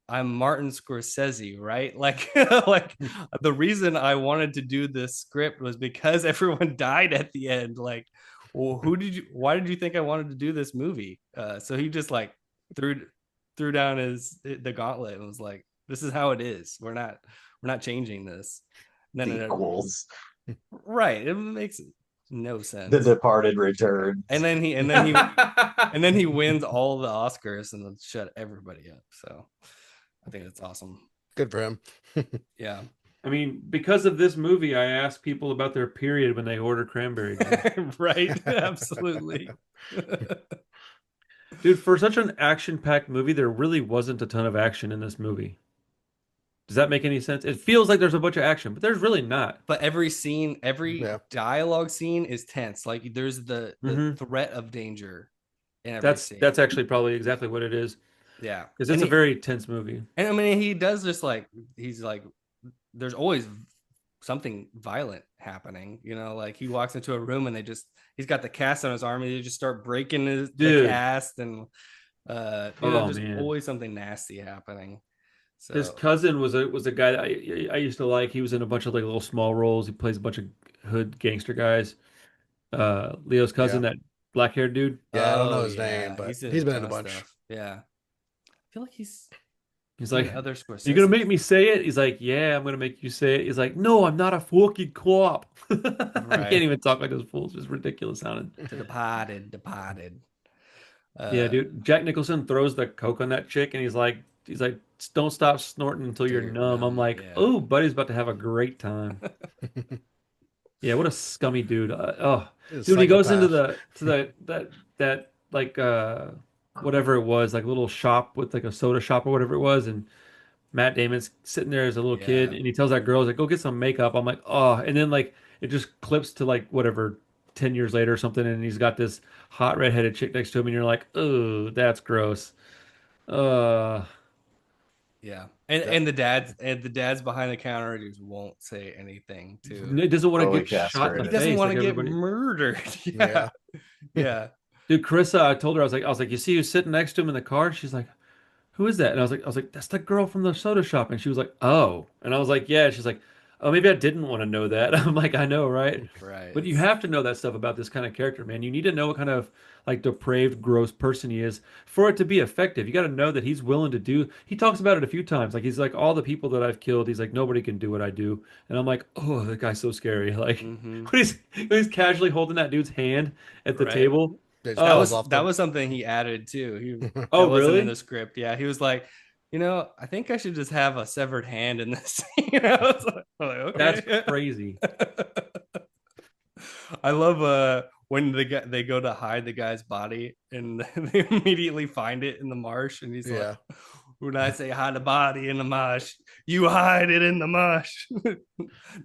I'm Martin Scorsese, right? Like like the reason I wanted to do this script was because everyone died at the end. Like, well, why did you think I wanted to do this movie? So he just like threw threw down the gauntlet and was like, this is how it is. We're not changing this. And then Sequels. right, it makes no The sense. Departed returns. And then he wins all the Oscars and then shut everybody up. So I think that's awesome. Good for him. Yeah. I mean, because of this movie, I ask people about their period when they order cranberry juice. Right. Absolutely. Dude, for such an action-packed movie, there really wasn't a ton of action in this movie. Does that make any sense? It feels like there's a bunch of action, but there's really not. But every scene, every Yeah. dialogue scene is tense. Like there's the Mhm. threat of danger in every That's scene. that's actually probably exactly what it is. Yeah. Because it's a very tense movie. And I mean he does just like he's like there's always something violent happening, like he walks into a room and he's got the cast on his arm and they just start breaking the Dude. cast and Oh, just man. always something nasty happening. His So cousin was a guy that I used to like. He was in a bunch of like little small roles. He plays a bunch of hood gangster guys. Leo's cousin, Yeah. that black haired dude. Yeah, I don't know oh his name, yeah, but he's in he's a been in ton a of bunch. stuff. Yeah, I feel like he's He's in like, other "You gonna Scorsese. make me say it?" He's like, "Yeah, I'm gonna make you say it." He's like, "No, I'm not a fucking cop." I can't Right. even talk like those fools. It's ridiculous sounding. To departed. Yeah, uh dude. Jack Nicholson throws the coke on that chick, and he's like, "Don't stop snorting until you're You're numb." I'm numb, like, yeah. "Oh, buddy's about to have a great time." Yeah, what a scummy dude. Oh, He's a dude, he goes into psychopath. that like whatever it was, like little shop with like a soda shop or whatever it was, and Matt Damon's sitting there as a little kid, Yeah. and he tells that girl, he's like, "Go get some makeup." I'm like, "Oh," and then like it just clips to like whatever 10 years later or something, and he's got this hot redheaded chick next to him, and you're like, "Oh, that's gross." Uh, Yeah. And the dad's behind the counter just won't say anything too. he doesn't want to Totally get shot in He the castrated. doesn't face want like to get everybody. murdered. Yeah. Yeah. Yeah. Dude, Carissa, I told her, I was like, "You see who's sitting next to him in the car?" She's like, "Who is that?" And I was like, "That's the girl from the soda shop." And she was like, "Oh." And I was like, "Yeah." She's like, Oh, maybe I didn't want to know that. I'm like, I know, right? Right. But you have to know that stuff about this kind of character, man. You need to know what kind of like depraved, gross person he is for it to be effective. You got to know that he's willing to do. He talks about it a few times. Like he's like all the people that I've killed. He's like nobody can do what I do, and I'm like, oh, that guy's so scary. Like Mm-hmm. when he's casually holding that dude's hand at the Right. table. They just That falls Oh, was off that the. was something he added too. oh, That wasn't in really? the script. Yeah, he was like, I think I should just have a severed hand in this. It's like, I'm like, That's okay. crazy. I love when they go to hide the guy's body and they immediately find it in the marsh, and he's like, Yeah. when I say hide the body in the marsh, you hide it in the marsh.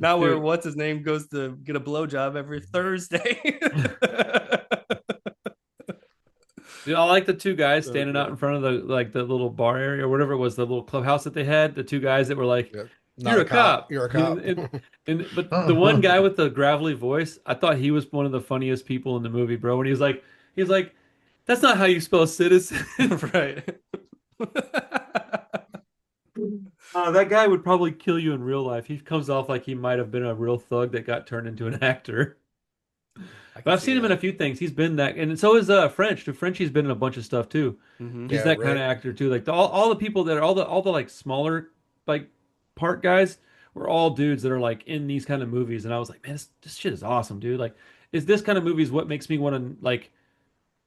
Now where Dude. what's his name goes to get a blowjob every Thursday. Dude, I like the two guys So standing out in good. front of the little bar area or whatever it was, the little clubhouse that they had. The two guys that were like, Yeah. Not "You're a a cop. cop," You're a cop. but the one guy with the gravelly voice, I thought he was one of the funniest people in the movie, bro. When he's like, "That's not how you spell citizen." Right. That guy would probably kill you in real life. He comes off like he might have been a real thug that got turned into an actor. I But can I've see seen him in a that. few things. He's been that, and so is French. The Frenchie's been in a bunch of stuff too. Mm-hmm. He's Yeah, that kind of Rick. actor too. Like all the people that are all the like smaller like part guys were all dudes that are like in these kind of movies, and I was like, man, this shit is awesome, dude. Like, is this kind of movies what makes me want to like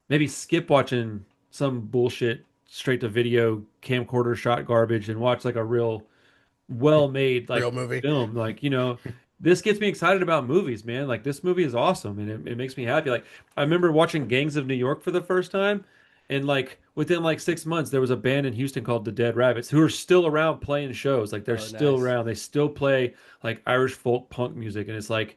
maybe skip watching some bullshit straight to video camcorder shot garbage and watch like a real well-made Real like movie. film, like this gets me excited about movies, man. Like this movie is awesome and it makes me happy. Like I remember watching Gangs of New York for the first time, and like within like 6 months there was a band in Houston called the Dead Rabbits who are still around playing shows. Like they're Oh, still nice. around, they still play like Irish folk punk music, and it's like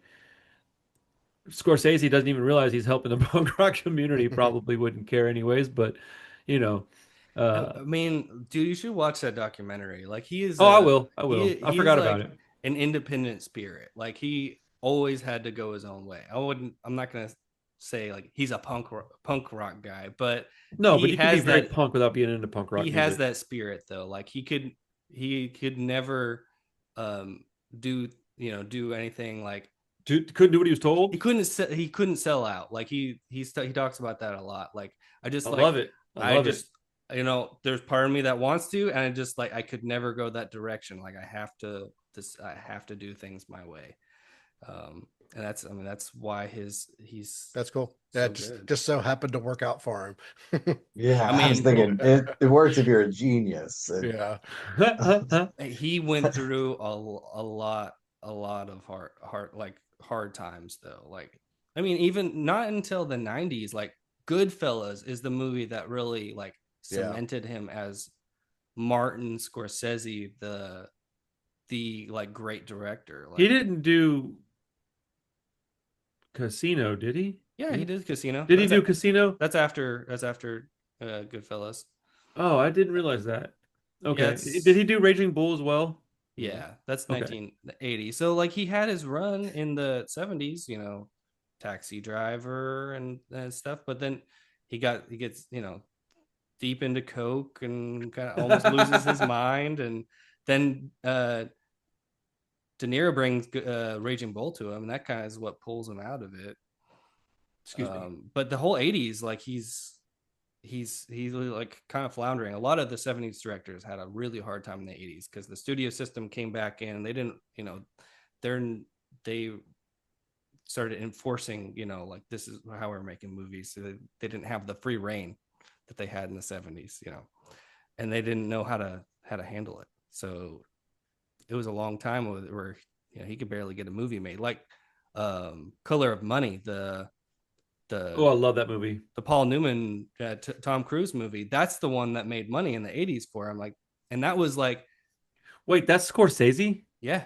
Scorsese doesn't even realize he's helping the punk rock community. Probably wouldn't care anyways, but you know I, uh I mean, dude, you should watch that documentary. Like he is oh, I will, I he is forgot about like it. an independent spirit. Like he always had to go his own way. I'm not gonna say like he's a punk rock guy, but No, but he you can be has very that punk without being into punk rock he has music. that spirit though. Like he could never um do do anything like Dude couldn't do what he was told. he couldn't sell out. Like he talks about that a lot. Like I just I like love it. I I love it. just there's part of me that wants to, and I just like I could never go that direction. Like I have to do things my way. And that's why he's That's cool. so That just, good. just so happened to work out for him. Yeah, I I was mean, thinking it works if you're a genius. Yeah. he went through a lot of hard times though. Like I mean, even not until the 90s, like Goodfellas is the movie that really like Yeah. cemented him as Martin Scorsese, the like great director. He Like didn't do Casino, did he? yeah, he did Casino. Did he do Casino? That's after Goodfellas. Oh, I didn't realize that. Yeah, Okay. Did it's he do Raging Bull as well? yeah, that's Okay. 1980. So like he had his run in the 70s, Taxi Driver and stuff, but then he gets, deep into coke and kind of almost loses his mind, and then De Niro brings Raging Bull to him, and that kind of is what pulls him out of it. Excuse me. But the whole 80s, like he's like kind of floundering. A lot of the 70s directors had a really hard time in the 80s because the studio system came back in. They didn't, they started enforcing, like this is how we're making movies. So they didn't have the free reign that they had in the 70s, and they didn't know how to handle it. So it was a long time where he could barely get a movie made. Like Color of Money, Oh, I love that movie. the Paul Newman Tom Cruise movie. That's the one that made money in the 80s for him. Like, and that was like, Wait, that's Scorsese? yeah,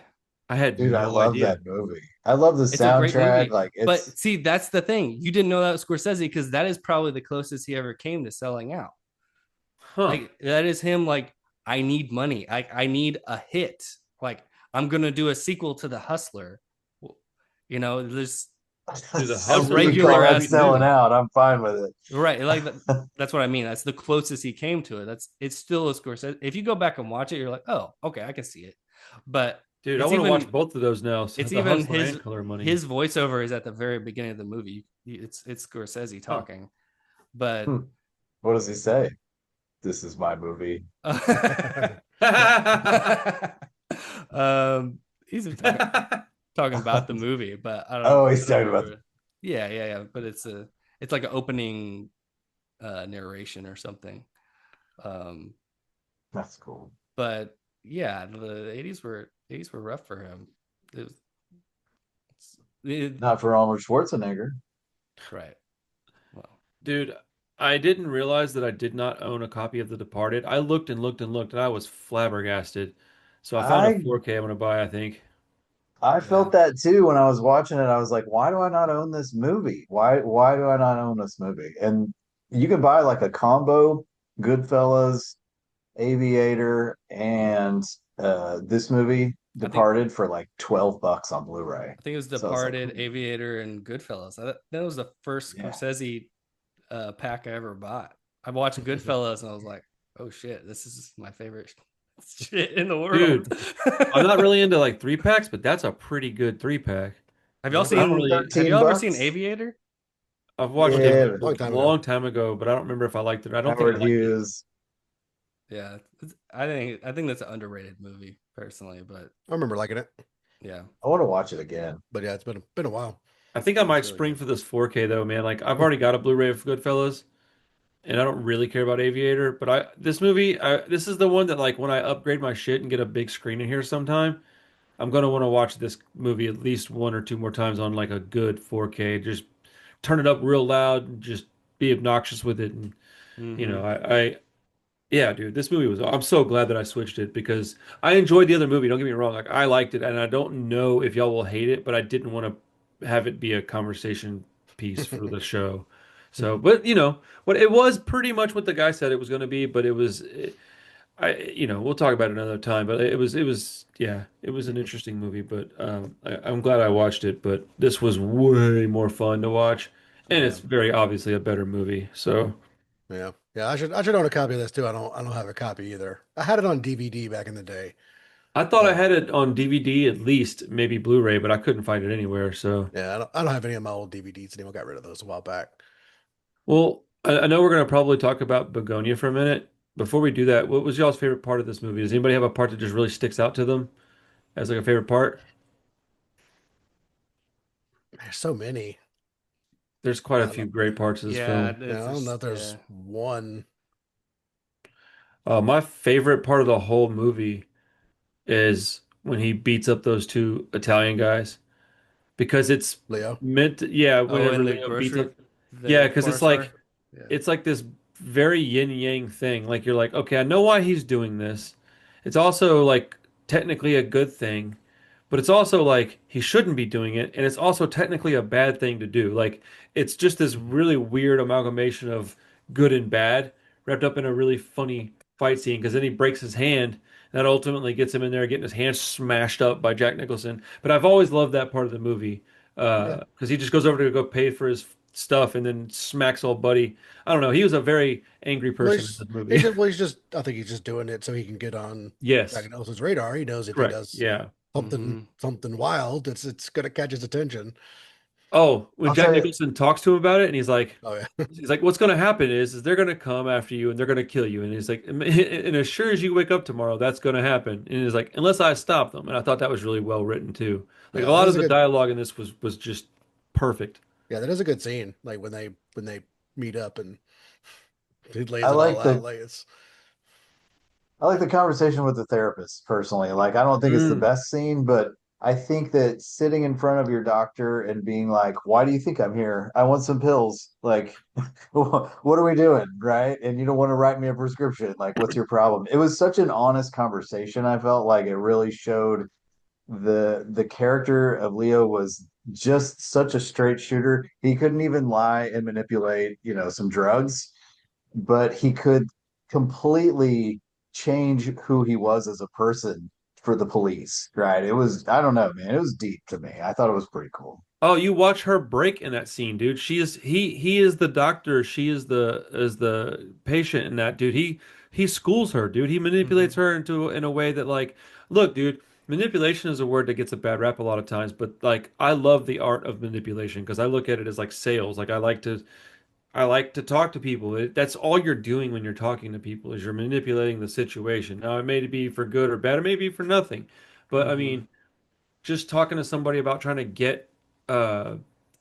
I had Dude, I no love idea. that movie. I love the it's a great soundtrack. movie. Like But it's see, that's the thing. You didn't know that was Scorsese because that is probably the closest he ever came to selling out. Huh. Like that is him. Like I need money. I need a hit. Like I'm gonna do a sequel to The Hustler. There's Dude, The if Hustler you regular call that ass selling movie. out, I'm fine with it. Right. Like that's what I mean. That's the closest he came to it. It's still a Scorsese. If you go back and watch it, you're like, oh, okay, I can see it. But Dude, I It's want to watch even both of those now. So it's the even Hustler his and Color Money. his voiceover is at the very beginning of the movie. It's Scorsese Oh. talking, but Hmm. What does he say? This is my movie. He's talking about the movie, but Oh, I he's don't talking about. remember. Yeah, yeah, yeah. But it's like an opening narration or something. Um, That's cool. but yeah, the eighties were rough for him. It was, it, Not for Arnold Schwarzenegger. right. Well, Dude, I didn't realize that I did not own a copy of The Departed. I looked and looked and looked, and I was flabbergasted. So I found a I 4K I'm gonna buy, I think. I yeah. felt that too when I was watching it. I was like, why do I not own this movie? Why do I not own this movie? And you can buy like a combo, Goodfellas, Aviator, and this movie, I think Departed, for like $12 on Blu-ray. I think it was So I was like, Departed, Aviator, and Goodfellas. That was the first yeah. Scorsese pack I ever bought. I watched Goodfellas and I was like, oh shit, this is my favorite shit in the world. Dude, I'm not really into like 3 packs, but that's a pretty good 3 pack. Have y'all I don't seen? really. Have 13 y'all ever seen bucks. Aviator? I've watched it Yeah, like Long a time ago. long time ago, but I don't remember if I liked it. I don't think I Howard liked it. Hughes. Yeah, I think that's an underrated movie personally, but I remember liking it, yeah, I want to watch it again. but yeah, it's been a while. I think I might it's really spring good. for this 4K though, man. Like I've already got a Blu-ray of Goodfellas, and I don't really care about Aviator, but this is the one that like when I upgrade my shit and get a big screen in here sometime, I'm gonna want to watch this movie at least one or two more times on like a good 4K. Just turn it up real loud and just be obnoxious with it. And Mm-hmm. yeah, dude, this movie was. I'm so glad that I switched it because I enjoyed the other movie. Don't get me wrong, like I liked it, and I don't know if y'all will hate it, but I didn't want to have it be a conversation piece for the show. So, but what it was pretty much what the guy said it was going to be, but we'll talk about it another time. But yeah, it was an interesting movie. But I'm glad I watched it. But this was way more fun to watch, and Yeah. it's very obviously a better movie. So. Yeah, yeah. I should own a copy of this too. I don't have a copy either. I had it on DVD back in the day. I thought I Uh, had it on DVD at least, maybe Blu-ray, but I couldn't find it anywhere. So, yeah, I don't have any of my old DVDs anymore. Got rid of those a while back. well, I know we're going to probably talk about Begonia for a minute. Before we do that, what was y'all's favorite part of this movie? Does anybody have a part that just really sticks out to them as like a favorite part? There's so many. There's quite a I few don't, great parts of this Yeah, film. yeah, I don't know if there's yeah. one. My favorite part of the whole movie is when he beats up those two Italian guys because it's Leo. yeah, Oh, whenever in the Leo beats grocery, up, yeah, the because corner it's store. like Yeah. it's like this very yin yang thing. Like you're like, okay, I know why he's doing this. It's also like technically a good thing, but it's also like he shouldn't be doing it, and it's also technically a bad thing to do. Like it's just this really weird amalgamation of good and bad wrapped up in a really funny fight scene because then he breaks his hand. And that ultimately gets him in there getting his hand smashed up by Jack Nicholson. But I've always loved that part of the movie Yeah. because he just goes over to go pay for his stuff and then smacks old buddy. I don't know. He was a very angry Well, person in this movie. he's just. I think he's just doing it so he can get on Yes, Jack Nicholson's radar. He knows if he correct. does Yeah. Mm-hmm. something wild, it's gonna catch his attention. Oh, when I'll Jack tell you, Nicholson talks to him about it, and Oh yeah. he's like, "What's going to happen is they're going to come after you and they're going to kill you." And he's like, "And as sure as you wake up tomorrow, that's going to happen." And he's like, "Unless I stop them." And I thought that was really well written too. Like a Yeah, lot that of is a the good. dialogue in this was just perfect. Yeah, that is a good scene. Like when they meet up and he I lays it all like out. the Like it's I like the conversation with the therapist personally. Like, I don't think it's the Mm. best scene, but I think that sitting in front of your doctor and being like, why do you think I'm here? I want some pills. Like, what are we doing? Right. And you don't want to write me a prescription. Like, what's your problem? It was such an honest conversation. I felt like it really showed the character of Leo was just such a straight shooter. He couldn't even lie and manipulate, some drugs, but he could completely change who he was as a person for the police, right? It was, I don't know, man, it was deep to me. I thought it was pretty cool. Oh, you watch her break in that scene, dude. He is the doctor, she is the patient in that, dude. He schools her, dude. He manipulates Mm-hmm. her into in a way that like, look, dude, Manipulation is a word that gets a bad rap a lot of times, but like I love the art of manipulation because I look at it as like sales. Like I like to talk to people. That's all you're doing when you're talking to people is you're manipulating the situation. Now it may be for good or bad, it may be for nothing. But I Mm-hmm. mean, just talking to somebody about trying to get uh,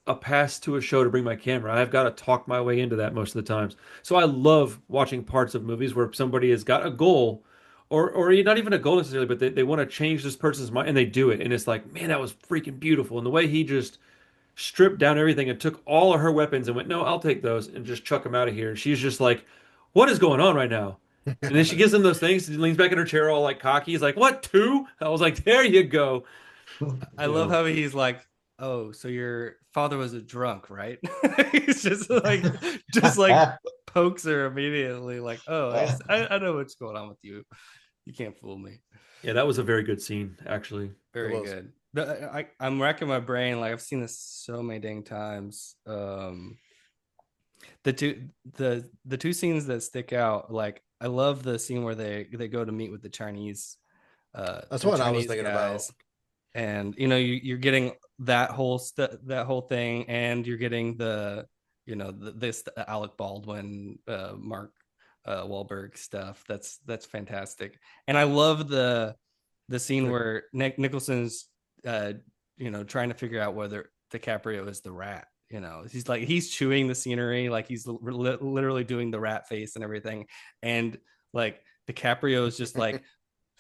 a pass to a show to bring my camera, I've got to talk my way into that most of the times. So I love watching parts of movies where somebody has got a goal, or not even a goal necessarily, but they want to change this person's mind and they do it. And it's like, man, that was freaking beautiful. And the way he just stripped down everything and took all of her weapons and went, no, I'll take those and just chuck them out of here. And she's just like, what is going on right now? And then she gives him those things and leans back in her chair all like cocky. He's like, what, two? I was like, there you go. I You love know, how he's like, "Oh, so your father was a drunk, right?" He's just like pokes her immediately, like, "Oh, I know what's going on with you. You can't fool me." yeah, that was a very good scene, actually. It Very was. good. I'm racking my brain. Like I've seen this so many dang times. The two the two scenes that stick out. Like I love the scene where they go to meet with the That's the what I was Chinese thinking about. guys, and you're getting that whole thing, and you're getting this Alec Baldwin, Mark Wahlberg stuff. That's fantastic, and I love the scene where Nicholson's uh trying to figure out whether DiCaprio is the rat. He's chewing the scenery, like he's literally doing the rat face and everything, and like DiCaprio is just like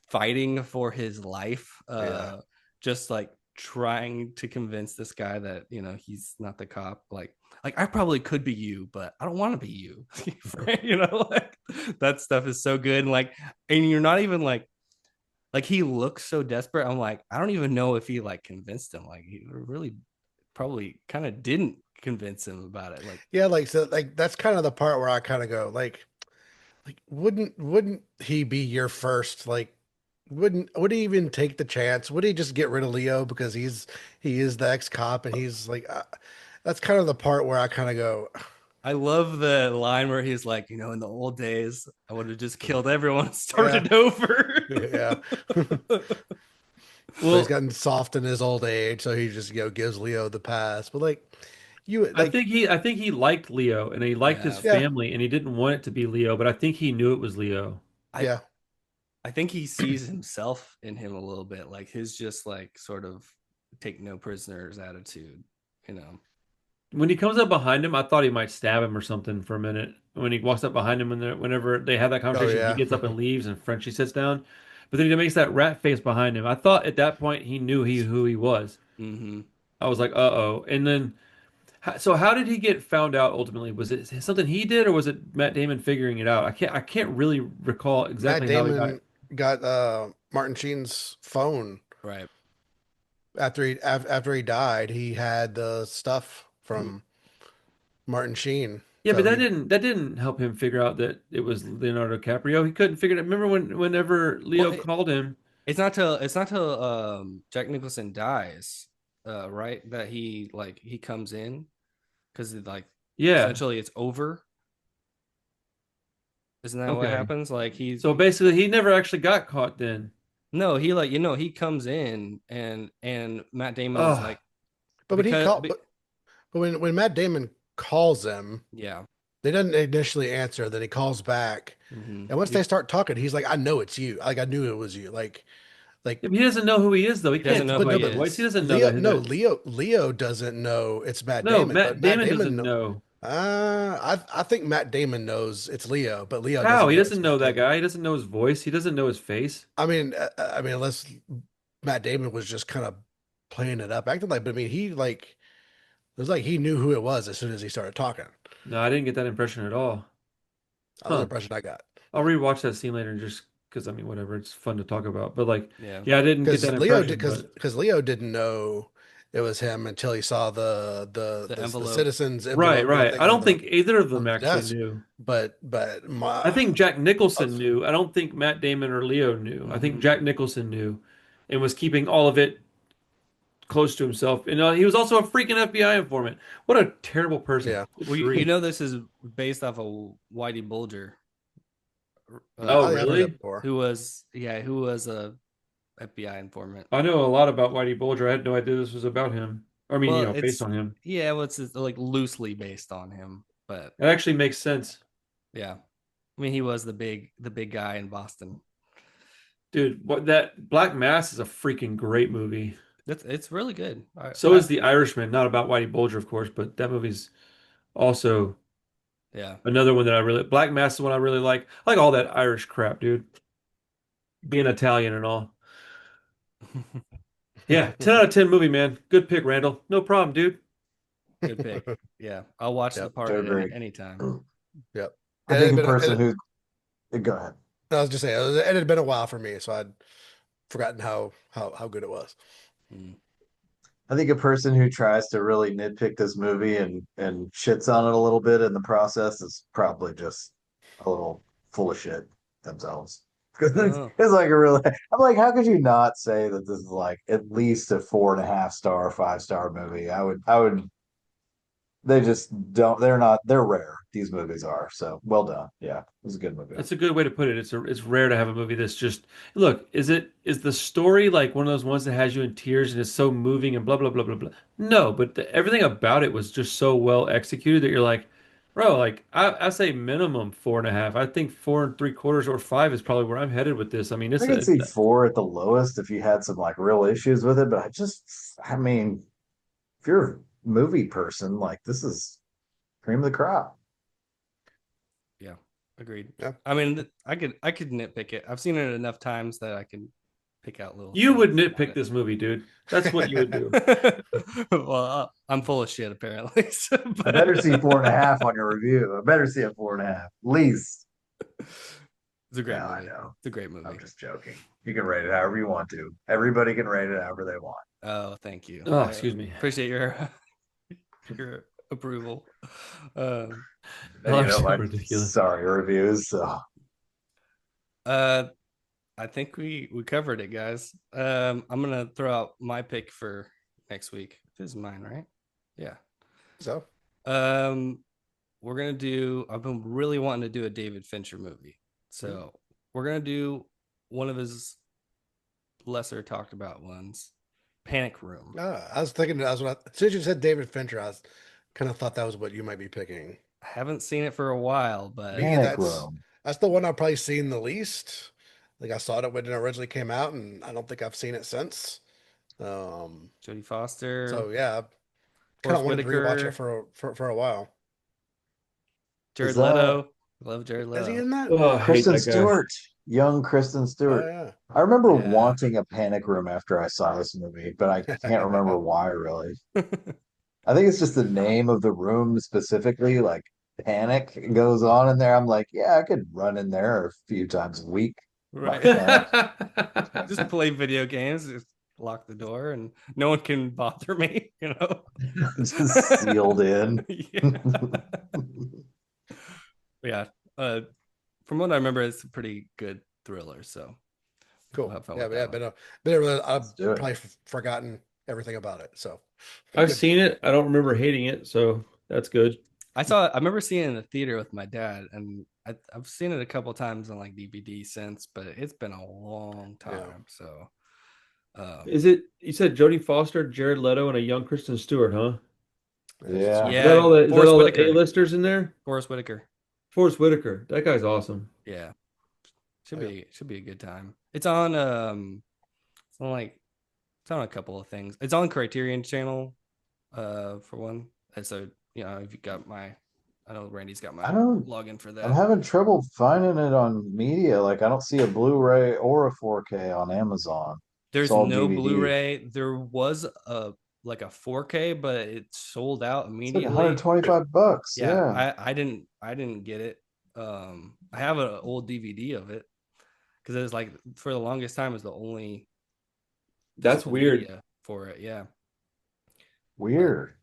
fighting for his life, Yeah. just like trying to convince this guy that he's not the cop. Like I probably could be you, but I don't want to be you. Like that stuff is so good, and you're not even like he looks so desperate. I'm like, I don't even know if he like convinced him. Like he really probably kind of didn't convince him about it. Like, Yeah, like so like that's kind of the part where I kind of go like wouldn't he be your first like would he even take the chance? Would he just get rid of Leo because he is the ex-cop and he's like that's kind of the part where I kind of go I love the line where he's like, in the old days, I would have just killed everyone and yeah. started over. Yeah. But he's Well, gotten soft in his old age, so he just gives Leo the pass. But like you I like think he liked Leo and he liked his Yeah. yeah, family and he didn't want it to be Leo, but I think he knew it was Leo. I yeah. I think he sees himself in him a little bit, like his just like sort of take no prisoners attitude, you know. When he comes up behind him, I thought he might stab him or something for a minute. When he walks up behind him, whenever they have that Oh conversation, he yeah. gets up and leaves, and Frenchie sits down. But then he makes that rat face behind him. I thought at that point he knew who he was. Mm-hmm. I was like, uh-oh. And then, so how did he get found out ultimately? Was it something he did, or was it Matt Damon figuring it out? I can't really recall Matt exactly how he got. Damon got Martin Sheen's phone Right. after he died. He had the stuff from Martin Sheen. Yeah, but So he that didn't help him figure out that it was Leonardo DiCaprio. He couldn't figure it. Remember whenever Well, Leo called him. it's not till Jack Nicholson dies, right? That he comes in because like Yeah. essentially it's over. Isn't that what Okay. happens? Like So basically, he never actually got caught then. no, he he comes in and Matt Damon is Oh, like but when he because called but when Matt Damon calls him, yeah. they doesn't initially answer, then he calls back. Mm-hmm. And once they start talking, he's like, I know it's you. Like I knew it was you. Like yeah, but he doesn't know who he is though. He He doesn't can't know tell who but no, he by the but voice. He is. doesn't know Leo that. no, Leo doesn't know it's Matt No, Damon, but Matt Matt Damon Damon doesn't know know. I think Matt Damon knows it's Leo, but Leo How? doesn't He know it's doesn't know Matt that Damon. guy. He doesn't know his voice. He doesn't know his face. I mean, unless Matt Damon was just kind of playing it up, acting like, but I mean, he like it was like he knew who it was as soon as he started talking. No, I didn't get that impression at all. That was the Huh. impression I got. I'll rewatch that scene later just because I mean, whatever. It's fun to talk about. But like, Yeah. yeah, I didn't get that impression. But Because Leo didn't know it was him until he saw The the envelope. citizens right, envelope right. thing I don't think either of on them the actually desk. knew. But I think Jack I Nicholson was- knew. I don't think Matt Damon or Leo knew. I think Mm-hmm. Jack Nicholson knew and was keeping all of it close to himself. And he was also a freaking FBI informant. What a terrible person. yeah. Good Well, grief. this is based off of Whitey Bulger, Oh, I've heard that really? before. who was a FBI informant. I know a lot about Whitey Bulger. I had no idea this was about him. I mean, Well, based on him. yeah, well, it's like loosely based on him, but It actually makes sense. yeah, I mean, he was the big guy in Boston. Dude, what that Black Mass is a freaking great movie. It's really good. So is The Irishman, not about Whitey Bulger, of course, but that movie's also Yeah. another one that I really Black Mass is one I really like. I like all that Irish crap, dude. Being Italian and all. Yeah, 10 out of 10 movie, man. Good pick, Randall. No problem, dude. Good pick. Yeah, I'll watch The Yep, Part I agree. anytime. Yep. I It think had a been person who go ahead. I was just saying it had been a while for me, so I'd forgotten how good it was. Mm. I think a person who tries to really nitpick this movie and shits on it a little bit in the process is probably just a little full of shit themselves. Because Oh. it's like a really, I'm like, how could you not say that this is like at least a 4.5 star, 5 star movie? I would. They just don't. They're not. They're rare. These movies are. So well done. Yeah, it was a good movie. That's a good way to put it. It's rare to have a movie that's just look, is the story like one of those ones that has you in tears and is so moving and blah blah blah blah blah. No, but everything about it was just so well executed that you're like, bro, like I say minimum 4.5. I think 4.75 or 5 is probably where I'm headed with this. I mean, I could see 4 at the lowest if you had some like real issues with it, but I mean, if you're a movie person, like this is cream of the crop. Yeah, agreed. Yeah. I mean, I could nitpick it. I've seen it enough times that I can pick out little. you would things about nitpick it. this movie, dude. That's what you would do. Well, I'm full of shit apparently. So, I better see 4.5 on your review. I better see a 4.5, at least. It's a great No, I movie. know. It's a great movie. I'm just joking. You can rate it however you want to. Everybody can rate it however they want. Oh, thank you. Oh, excuse me. Appreciate your approval. And Oh, you know, so my ridiculous. sorry reviews. So. I think we covered it, guys. I'm gonna throw out my pick for next week. This is mine, right? Yeah. So We're gonna do. I've been really wanting to do a David Fincher movie, so we're gonna do one of his lesser talked about ones, Panic Room. I was thinking as soon as you said David Fincher, I kind of thought that was what you might be picking. I haven't seen it for a while, but Me, Panic Room. That's the one I've probably seen the least. Like I saw it when it originally came out, and I don't think I've seen it since. Jodie Foster. So yeah, kind of wanted to rewatch it Whitaker. for a while. Jared Is that- Leto. Love Jared Is he Leto. in that? Oh, I hate Kristen that guy. Stewart. Young Kristen Oh Stewart. yeah. I remember Yeah. wanting a Panic Room after I saw this movie, but I can't remember why really. I think it's just the name of the room specifically, like panic goes on in there. I'm like, yeah, I could run in there a few times a week. Right. Yeah. Just play video games, just lock the door, and no one can bother me, you know. Just sealed in. Yeah. From what I remember, it's a pretty good thriller. So Cool. we'll have fun Yeah, with but that yeah, one. I've do it. probably forgotten everything about it. So I've good. seen it. I don't remember hating it, so that's good. I remember seeing it in the theater with my dad, and I've seen it a couple times on like DVD since, but it's been a long time. Yeah. So Is it you said Jodie Foster, Jared Leto, and a young Kristen Stewart, huh? Yeah. Is that all the Forrest Whitaker. A-listers in there? Forrest Whitaker. Forrest Whitaker. That guy's awesome. Yeah. Oh, Should be a good time. It's on it's on a couple of things. It's on Criterion Channel, for one. And so, you know, if you got I know Randy's got my I don't- login for I'm that. having trouble finding it on media. Like I don't see a Blu-ray or a 4K on Amazon. There's all no DVD. Blu-ray. There was a 4K, but it sold out It's like immediately. $125. Yeah. I didn't get it. I have an old DVD of it because it was like for the longest time it was the only That's physical weird. media for it. Yeah, Weird.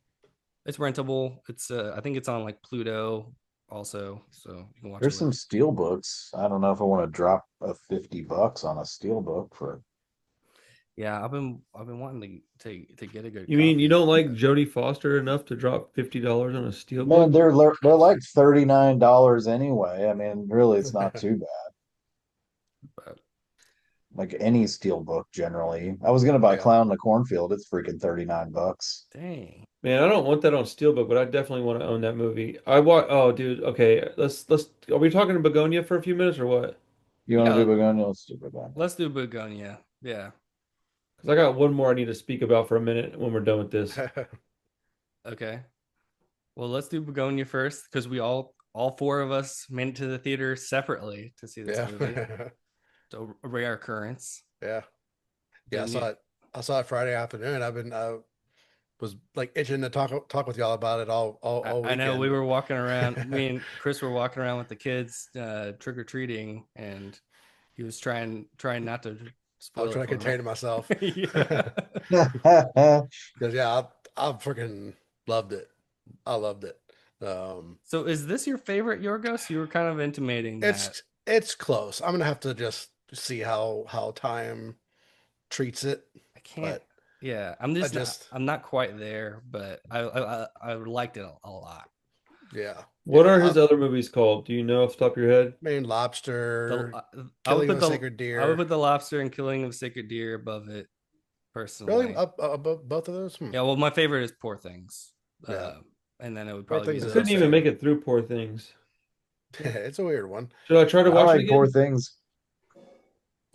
it's rentable. It's I think it's on like Pluto also, so you can watch There's it. some steel books. I don't know if I want to drop a $50 on a steel book for. Yeah, I've been wanting to get a good. You mean copy. you don't like Jodie Foster enough to drop $50 on a steel Man, book? they're like $39 anyway. I mean, really, it's not too bad. like any Steelbook generally. I was gonna buy Yeah. Clown in the Cornfield. It's freaking $39. Dang. Man, I don't want that on Steelbook, but I definitely want to own that movie. Oh, dude. Okay, let's. Are we talking Begonia for a few minutes or what? You want to Yeah, do Begonia? Let's do Begonia. let's do Begonia. Yeah. Because I got one more I need to speak about for a minute when we're done with this. Okay. Well, let's do Begonia first because we all four of us made it to the theater separately to see this Yeah. movie. So a rare occurrence. Yeah. Yeah. Didn't you? I saw it Friday afternoon. I was like itching to talk with y'all about it all I know we weekend. were walking around. Me and Chris were walking around with the kids, trick or treating, and he was trying not to I was spoil trying it to for me. contain myself. Yeah. Because yeah, I freaking loved it. I loved it. So is this your favorite Yorgos? You were kind of intimating that. It's close. I'm gonna have to just see how time treats it, I can't. but Yeah, I just I'm not quite there, but I liked it a lot. yeah What yeah. are his other movies called? Do you know off the top of your head? Main The Lobster, I would Killing put of a Sacred I would Deer. put the Lobster and Killing of a Sacred Deer above it Really, personally. up above both of those? Yeah, well, my favorite is Poor Things, Yeah, and then it would Poor probably be Things I is couldn't those even okay. make two. it through Poor Things. It's a weird one. Should I try to I watch it like Poor again? Things.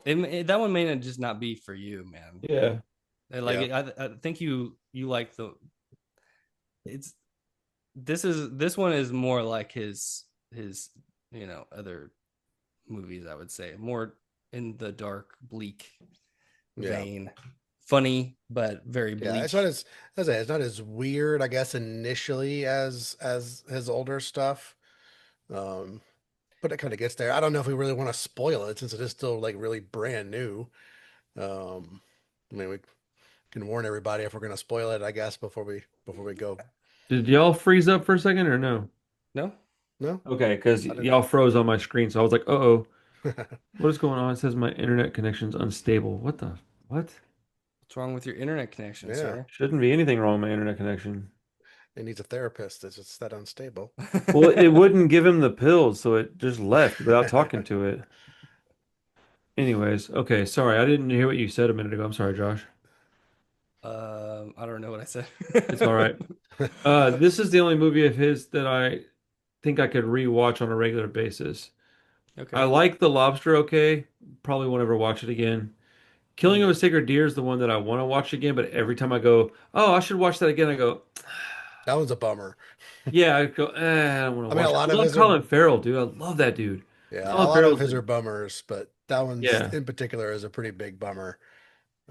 That one may not just not be for you, man. Yeah. Like Yeah, I think you like the it's this one is more like his other movies. I would say more in the dark, bleak yeah, vein, funny but very yeah. bleak. It's not it's not as weird, I guess, initially as his older stuff. Um, but it kind of gets there. I don't know if we really want to spoil it since it is still like really brand new. Um, I mean, we can warn everybody if we're going to spoil it, I guess, before we go. Did y'all freeze up for a second or no? No, No, Okay, because I didn't. y'all froze on my screen, so I was like, uh-oh, what is going on? It says my internet connection's unstable. What? what's wrong with your internet connection, Yeah, sir? Shouldn't be anything wrong with my internet connection. it needs a therapist. It's just that unstable. Well, it wouldn't give him the pills, so it just left without talking to it. Anyways, okay, sorry, I didn't hear what you said a minute ago. I'm sorry, Josh. I don't know what I said. It's all right. This is the only movie of his that I think I could rewatch on a regular basis. I Okay. like The Lobster, okay. Probably won't ever watch it again. Killing of a Sacred Deer is the one that I want to watch again, but every time I go, oh, I should watch that again, I go, That one's a bummer. yeah, I go, I don't want I to mean, a watch it. lot I of love his are Colin Farrell, dude. I love that dude. yeah, a Colin lot of Farrell's, his are bummers, but that one's yeah. in particular is a pretty big bummer.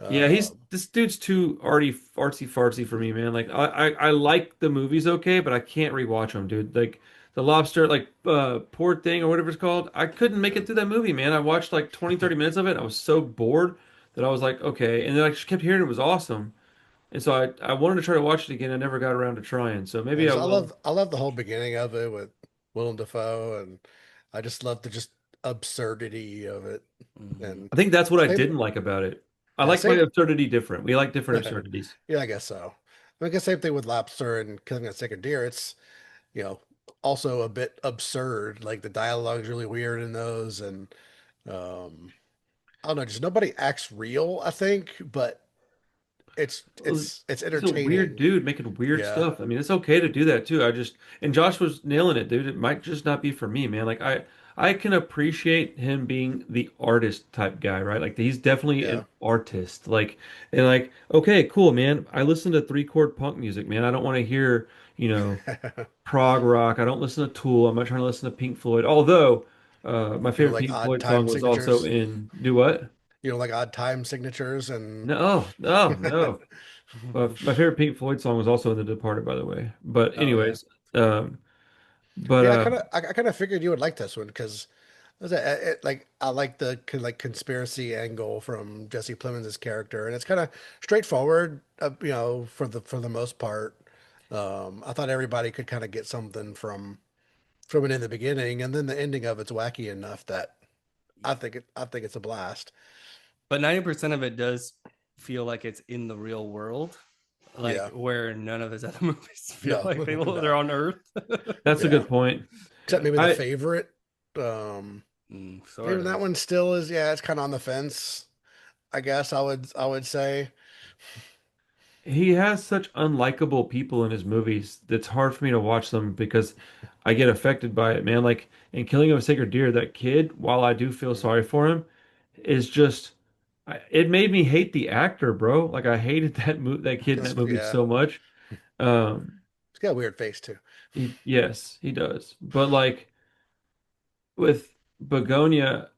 Yeah, he's Um, this dude's too artsy fartsy for me, man. Like I like the movies okay, but I can't rewatch them, dude. Like The Lobster, like Poor Thing or whatever it's called. I couldn't make yeah. it through that movie, man. I watched like 20, 30 minutes of it. I was so bored that I was like, okay. And then I just kept hearing it was awesome. And so I wanted to try to watch it again. I never got around to trying. So Yeah, maybe I 'cause will. I love the whole beginning of it with Willem Dafoe, and I just love the just absurdity of it. Mhm. And I think that's what I same, didn't like about it. I yeah, like my same. absurdity different. We like different absurdities. Yeah, I guess so. I guess same thing with Lobster and Killing a Sacred Deer. It's you know also a bit absurd. Like the dialogue's really weird in those, and um, I don't know, just nobody acts real. I think, but Well, it's he's a weird entertaining. dude making weird Yeah, stuff. I mean, it's okay to do that too. And Josh was nailing it, dude. It might just not be for me, man. Like I can appreciate him being the artist type guy, right? Like he's definitely yeah. an artist. Like, okay, cool, man. I listen to three-chord punk music, man. I don't want to hear, prog rock. I don't listen to Tool. I'm not trying to listen to Pink Floyd. Although, my You know, favorite like Pink odd Floyd song time was also signatures. in Do What? You know, like odd time signatures and No, no, no. My favorite Pink Floyd song was also in The Departed, by the way. But Oh yeah. anyways, but yeah, I kind of figured you would like this one because like I like the like conspiracy angle from Jesse Plemons' character, and it's kind of straightforward, for the most part. I thought everybody could kind of get something from it in the beginning, and then the ending of it's wacky enough that I think it's a blast. But 90% of it does feel like it's in the real world, like Yeah, where none of his other movies feel no, like they're no, on Earth. that's a yeah, good point. except maybe the I favorite. Even Sort that of. one still is, yeah, it's kind of on the fence. I guess I would say. He has such unlikable people in his movies that's hard for me to watch them because I get affected by it, man. Like in Killing of a Sacred Deer, that kid, while I do feel Mhm. sorry for him, is just it made me hate the actor, bro. Like I hated that kid in that movie Yeah, so much. Um, he's got a weird face too. yes, he does. But like with Begonia,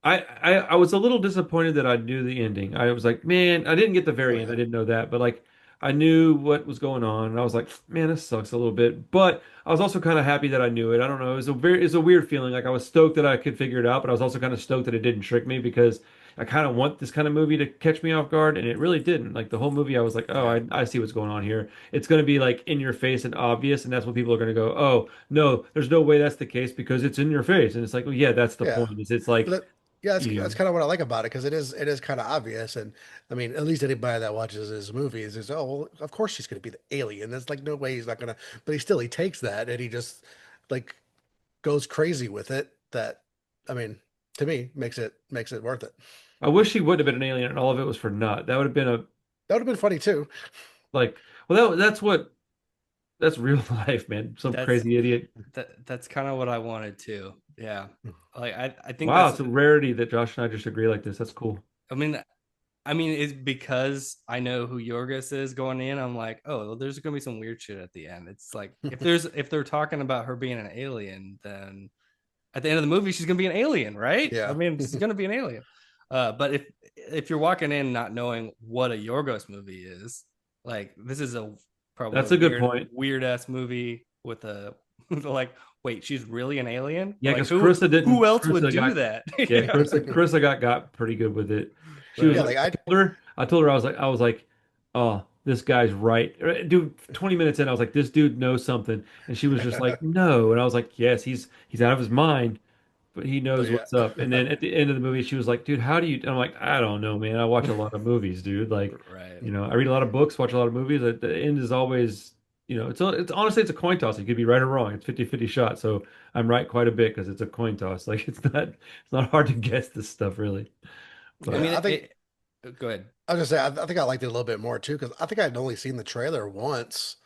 I was a little disappointed that I knew the ending. I was like, man, I didn't get the Oh very end. I yeah, didn't know that, but like I knew what was going on, and I was like, man, this sucks a little bit. But I was also kind of happy that I knew it. I don't know. It's a weird feeling. Like I was stoked that I could figure it out, but I was also kind of stoked that it didn't trick me because I kind of want this kind of movie to catch me off guard, and it really didn't. Like the whole movie, I was like, oh, Yeah. I see what's going on here. It's going to be like in your face and obvious, and that's what people are going to go, oh, no, there's no way that's the case because it's in your face, and it's like, well, yeah, that's the yeah. point. It's like But yeah, that's you. kind of what I like about it because it is kind of obvious, and I mean, at least anybody that watches his movies is, oh, well, of course she's going to be the alien. There's like no way he's not gonna, but he takes that and he just like goes crazy with it. That I mean, to me, makes it worth it. I wish he would have been an alien and all of it was for naught. That would have been a That would have been funny too. like well that's real life, man. Some That's crazy idiot. that's kind of what I wanted too. Yeah. Like I think Wow, that's it's a rarity that Josh and I just agree like this. That's cool. I mean I mean it's because I know who Yorgos is going in. I'm like, oh, well, there's gonna be some weird shit at the end. It's like if they're talking about her being an alien, then at the end of the movie she's gonna be an alien, right? I Yeah, mean, she's gonna be an alien. But if you're walking in not knowing what a Yorgos movie is, like this is a probably That's a good a point. weird ass movie with a like, wait, she's really an alien? Yeah, Like because who else would do Got that? yeah, Yeah. Carissa got pretty good with it. She was yeah. Right. Like I told her I was like, oh, this guy's right. Dude, 20 minutes in, I was like, this dude knows something. And she was just like, no. And I was like, yes, he's out of his mind, but he but knows yeah, what's up. And then at the end of the movie, she was like, dude, how do you? And I'm like, I don't know, man. I watch a lot of movies, dude. Like, Right. I read a lot of books, watch a lot of movies. The end is always, it's honestly, it's a coin toss. It could be right or wrong. It's 50-50 shot. So I'm right quite a bit because it's a coin toss. Like, it's not hard to guess this stuff, really. I But mean, yeah. I think go ahead. I was gonna say I think I liked it a little bit more too because I think I'd only seen the trailer once,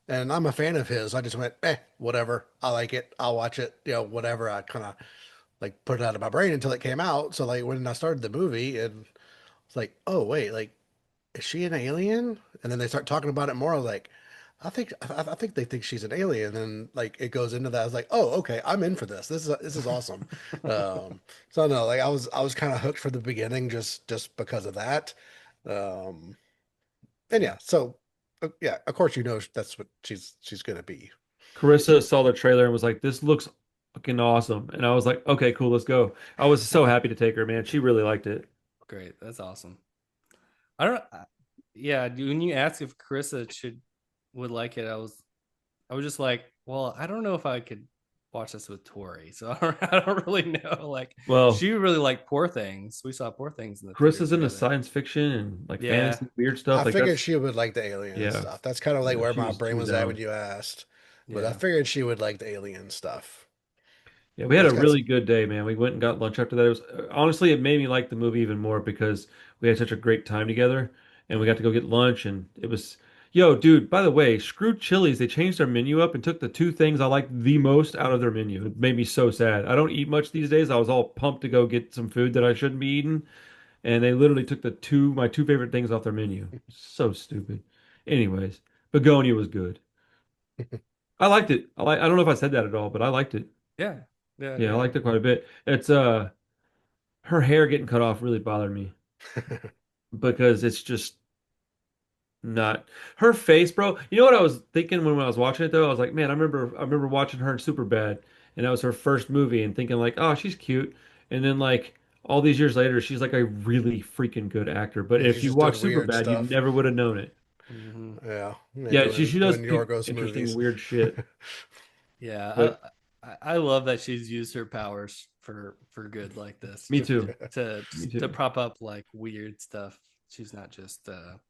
and I'm a fan of his. I just went, whatever. I like it. I'll watch it. Whatever. I kind of like put it out of my brain until it came out. So like when I started the movie, and it's like, oh wait, like is she an alien? And then they start talking about it more. I was like, I think they think she's an alien, and like it goes into that. I was like, oh okay, I'm in for this. This is awesome. So no, like I was kind of hooked for the beginning just because of that. Um, and yeah, so yeah, of course that's what she's gonna be. Carissa saw the trailer and was like, this looks fucking awesome. And I was like, okay, cool, let's go. I was so happy to take her, man. She really liked it. Great. That's awesome. I don't yeah, when you asked if Carissa would like it, I was just like, well, I don't know if I could watch this with Tori. So I don't really know. Like Well, she really liked Poor Things. We saw Poor Things in the theater Carissa's into together. science fiction and like Yeah. fantasy, weird stuff. I Like figured that's she would like the alien yeah, stuff. That's kind of like where my she brain was was at when down. you asked, but I Yeah. figured she would like the alien stuff. Yeah, we had It's a got really good day, man. We went and got lunch after that. It was honestly, it made me like the movie even more because we had such a great time together and we got to go get lunch and it was, yo, dude, by the way, screw Chili's. They changed their menu up and took the two things I like the most out of their menu. It made me so sad. I don't eat much these days. I was all pumped to go get some food that I shouldn't be eating, and they literally took my two favorite things off their menu. So stupid. Anyways, Begonia was good. I liked it. I don't know if I said that at all, but I liked it. Yeah. Yeah, Yeah, I yeah. liked it quite a bit. It's her hair getting cut off really bothered me because it's just not her face, bro. You know what I was thinking when I was watching it though? I was like, man, I remember watching her in Superbad, and that was her first movie, and thinking like, oh, she's cute, and then like all these years later, she's like a really freaking good actor. But Yeah, if she's you just watch doing weird Superbad, you stuff. never would have known it. Hmm. Yeah, yeah, Yeah, she doing does doing Yorgos interesting movies. weird shit. Yeah. But I love that she's used her powers for good like this. me too. Me To too. prop up like weird stuff. She's not just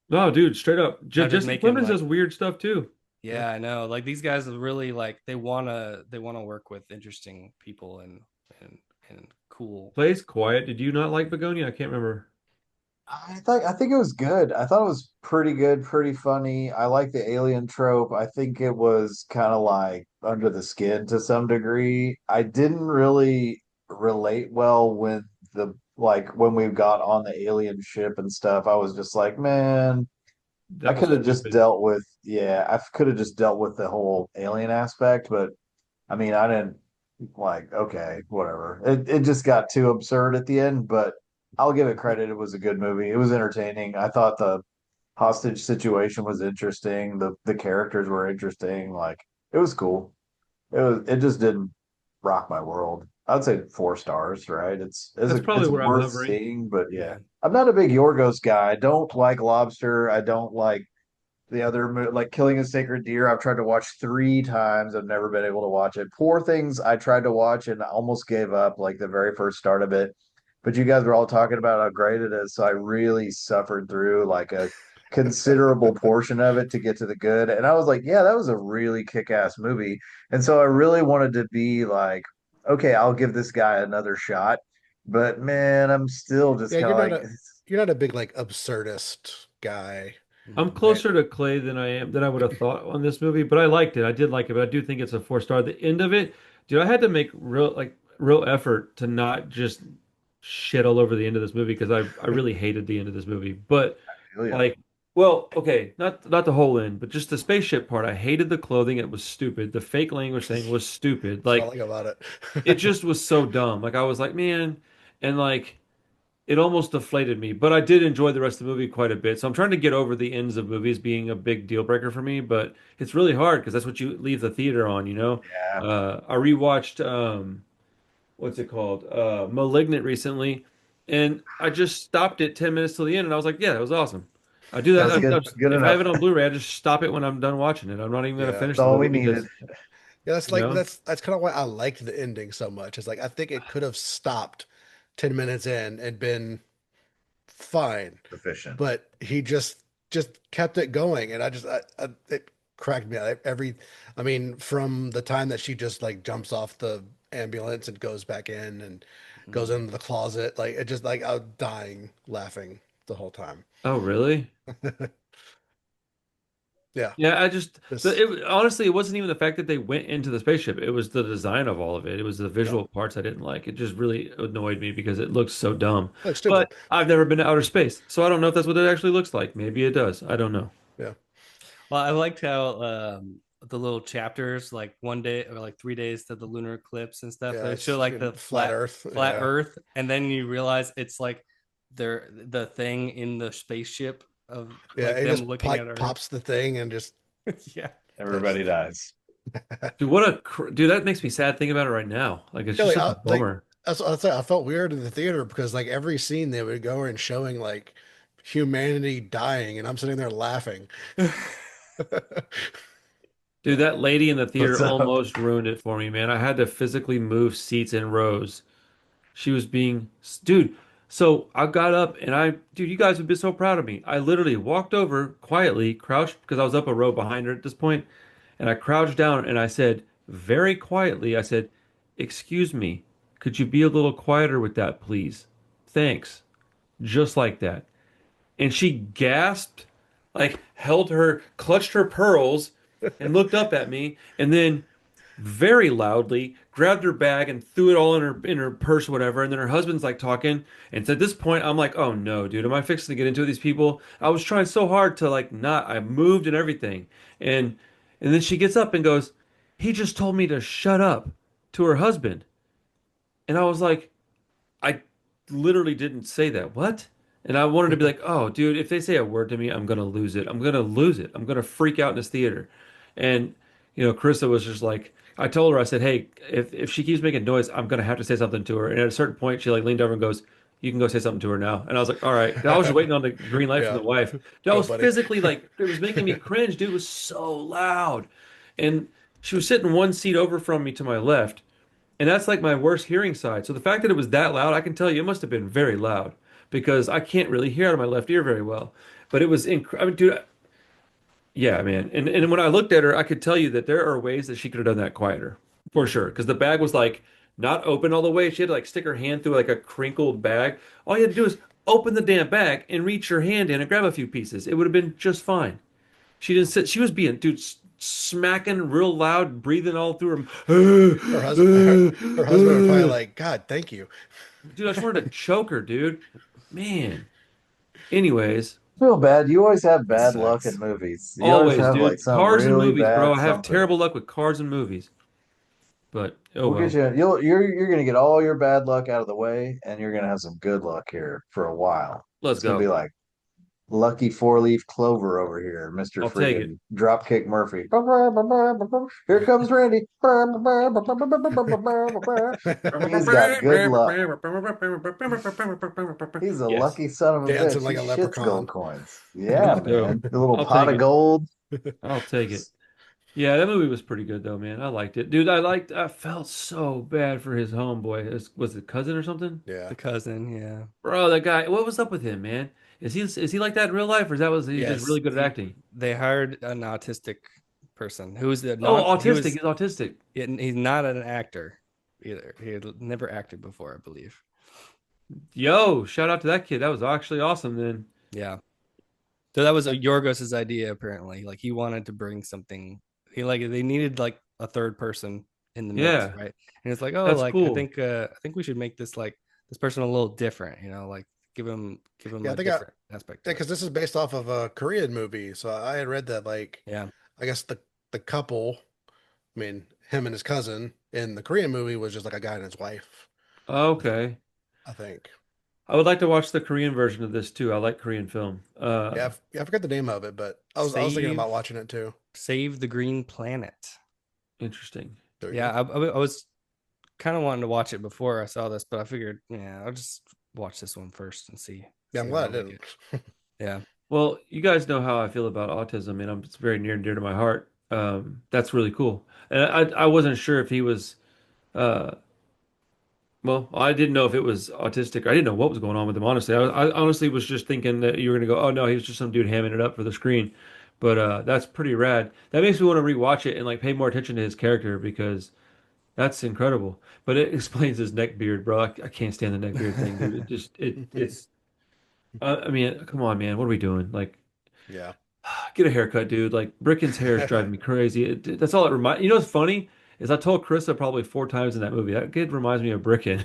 No, dude, straight up. not just Jesse making Plemons like does weird stuff too. Yeah. Yeah, I know. Like these guys are really like they wanna work with interesting people and and cool. Plays quiet. Did you not like Begonia? I can't remember. I think it was good. I thought it was pretty good, pretty funny. I like the alien trope. I think it was kind of like under the skin to some degree. I didn't really relate well with the like when we got on the alien ship and stuff. I was just like, man, I That was could have just stupid. dealt with, yeah, I could have just dealt with the whole alien aspect, but I mean, I didn't like, okay, whatever. It just got too absurd at the end, but I'll give it credit. It was a good movie. It was entertaining. I thought the hostage situation was interesting. The characters were interesting. Like it was cool. It just didn't rock my world. I'd say 4 stars, right? That's probably It's where I'm worth hovering. seeing, but yeah. Yeah. I'm not a big Yorgos guy. I don't like Lobster. I don't like the other like Killing a Sacred Deer. I've tried to watch 3 times. I've never been able to watch it. Poor Things I tried to watch and almost gave up like the very first start of it. But you guys were all talking about how great it is, so I really suffered through like a considerable portion of it to get to the good. And I was like, yeah, that was a really kick-ass movie. And so I really wanted to be like, okay, I'll give this guy another shot. But man, I'm still just Yeah, kind of like, you're not a big like absurdist guy, I'm Mhm. right? closer to Clay than I would have thought on this movie, but I liked it. I did like it, but I do think it's a 4 star. The end of it, dude, I had to make real effort to not just shit all over the end of this movie because I really hated the end of this movie. But yeah, like, well, okay, not the whole end, but just the spaceship part. I hated the clothing. It was stupid. The fake language thing was stupid. That's what I Like like about it it. just was so dumb. Like I was like, man, and like it almost deflated me, but I did enjoy the rest of the movie quite a bit. So I'm trying to get over the ends of movies being a big deal breaker for me, but it's really hard because that's what you leave the theater on, you know? yeah. I rewatched what's it called? Malignant recently, and I just stopped it 10 minutes till the end and I was like, yeah, that was awesome. I do that. That's good. Good If I have enough. it on Blu-ray, I just stop it when I'm done watching it. I'm not even gonna Yeah. That's finish the all we movie needed. because, Yeah, you know, that's kind of why I liked the ending so much. It's like I think it could have stopped 10 minutes in and been fine, Sufficient. but he just kept it going, and it cracked me up I mean, from the time that she just like jumps off the ambulance and goes back in and goes Mhm. into the closet, like it just like I was dying laughing the whole time. oh, really? Yeah, Yeah, I just this honestly, it wasn't even the fact that they went into the spaceship. It was the design of all of it. It was the yeah, visual parts I didn't like. It just really annoyed me because it looks so dumb. like But stupid. I've never been to outer space, so I don't know if that's what it actually looks like. Maybe it does. I don't know. Yeah, Well, I liked how the little chapters, like 1 day or like 3 days to the lunar eclipse and stuff, yeah, they show it's like the flat Earth. flat Yeah, Earth, and then you realize it's like they're the thing in the spaceship of yeah, like it them just looking at like Earth. pops the thing and just Yeah. that's Everybody dies. Dude, what a dude! That makes me sad thinking about it right now. Like it's yeah, just such a like bummer. that's what I said. I felt weird in the theater because like every scene they would go and showing like humanity dying, and I'm sitting there laughing. Dude, that lady in the What's theater up? almost ruined it for me, man. I had to physically move seats in rows. She was being, dude. So I got up and dude, you guys would be so proud of me. I literally walked over quietly, crouched because I was up a row behind her at this point, and I crouched down and I said, very quietly, I said, "Excuse me, could you be a little quieter with that, please? Thanks." Just like that. And she gasped, like clutched her pearls, and looked up at me, and then very loudly grabbed her bag and threw it all in her purse or whatever. And then her husband's like talking. And so at this point, I'm like, oh no, dude, am I fixing to get into it with these people? I was trying so hard to like not. I moved and everything. And and then she gets up and goes, he just told me to shut up to her husband. And I was like, I literally didn't say that. What? And I wanted to be like, oh, dude, if they say a word to me, I'm gonna lose it. I'm gonna lose it. I'm gonna freak out in this theater. And Carissa was just like, I told her, I said, hey, if she keeps making noise, I'm gonna have to say something to her. And at a certain point, she like leaned over and goes, you can go say something to her now. And I was like, all right. And I was just waiting on the green light from Yeah, the wife. Dude, I go, was buddy. physically like, it was making me cringe. Dude, it was so loud. And she was sitting one seat over from me to my left. And that's like my worst hearing side. So the fact that it was that loud, I can tell you it must have been very loud because I can't really hear out of my left ear very well. But it was I mean, dude, Yeah, man. And when I looked at her, I could tell you that there are ways that she could have done that quieter, for sure. Because the bag was like not open all the way. She had to like stick her hand through like a crinkled bag. All you had to do is open the damn bag and reach your hand in and grab a few pieces. It would have been just fine. She didn't sit. She was being, dude, smacking real loud, breathing all through Her husband, her husband would probably her. like, God, thank you. Dude, I just wanted to choke her, dude. Man. Anyways, Feel bad. You always have It bad luck in sucks. movies. You always always, have like dude. some Cars and really movies, bro. bad I have something. terrible luck with cars and movies. But oh We'll get well. you. You're gonna get all your bad luck out of the way, and you're gonna have some good luck here for a while. Let's It's gonna be go. like lucky four-leaf clover over here, Mister I'll take it. Freaking Dropkick Murphy. Here comes Randy. He's got good luck. He's a Yes. lucky son of a Dancing bitch. He like a shits gold leprechaun. coins. Let's Yeah, go. man. The little I'll pot take of it. gold. I'll take it. Yeah, that movie was pretty good though, man. I liked it. Dude, I felt so bad for his homeboy. Was it cousin or something? Yeah. The cousin, yeah. Bro, that guy, what was up with him, man? Is he like that in real life, or was he just Yes. really good at acting? They hired an autistic person who's the Oh, not he autistic. was He's autistic. he's not an actor either. He had never acted before, I believe. Yo, shout out to that kid. That was actually awesome then. Yeah. So that was Yorgos's idea apparently. Like he wanted to bring something. He like they needed like a third person in the mix, Yeah, right? And it's like, oh, that's like cool. I think we should make this like this person a little different, like give him Yeah, I a think I, different aspect yeah, to it. because this is based off of a Korean movie. So I had read that like Yeah. I guess the couple, I mean, him and his cousin in the Korean movie was just like a guy and his wife, Okay. I think. I would like to watch the Korean version of this too. I like Korean film. Yeah, I forgot the name of it, but I was thinking about watching it too. Save the Green Planet. Interesting. There you Yeah, go. I was kind of wanting to watch it before I saw this, but I figured, yeah, I'll just watch this one first and Yeah, see I'm if I glad I like didn't. it. Yeah. Well, you guys know how I feel about autism, and it's very near and dear to my heart. That's really cool. And I wasn't sure if he was uh well, I didn't know if it was autistic. I didn't know what was going on with him, honestly. I honestly was just thinking that you were gonna go, oh no, he was just some dude hamming it up for the screen. But that's pretty rad. That makes me want to rewatch it and like pay more attention to his character because that's incredible. But it explains his neck beard, bro. I can't stand the neck beard thing, dude. It's I mean, come on, man. What are we doing? Like, Yeah. get a haircut, dude. Like, Bricken's hair is driving me crazy. That's all it reminds. You know what's funny is I told Carissa probably 4 times in that movie. That kid reminds me of Bricken.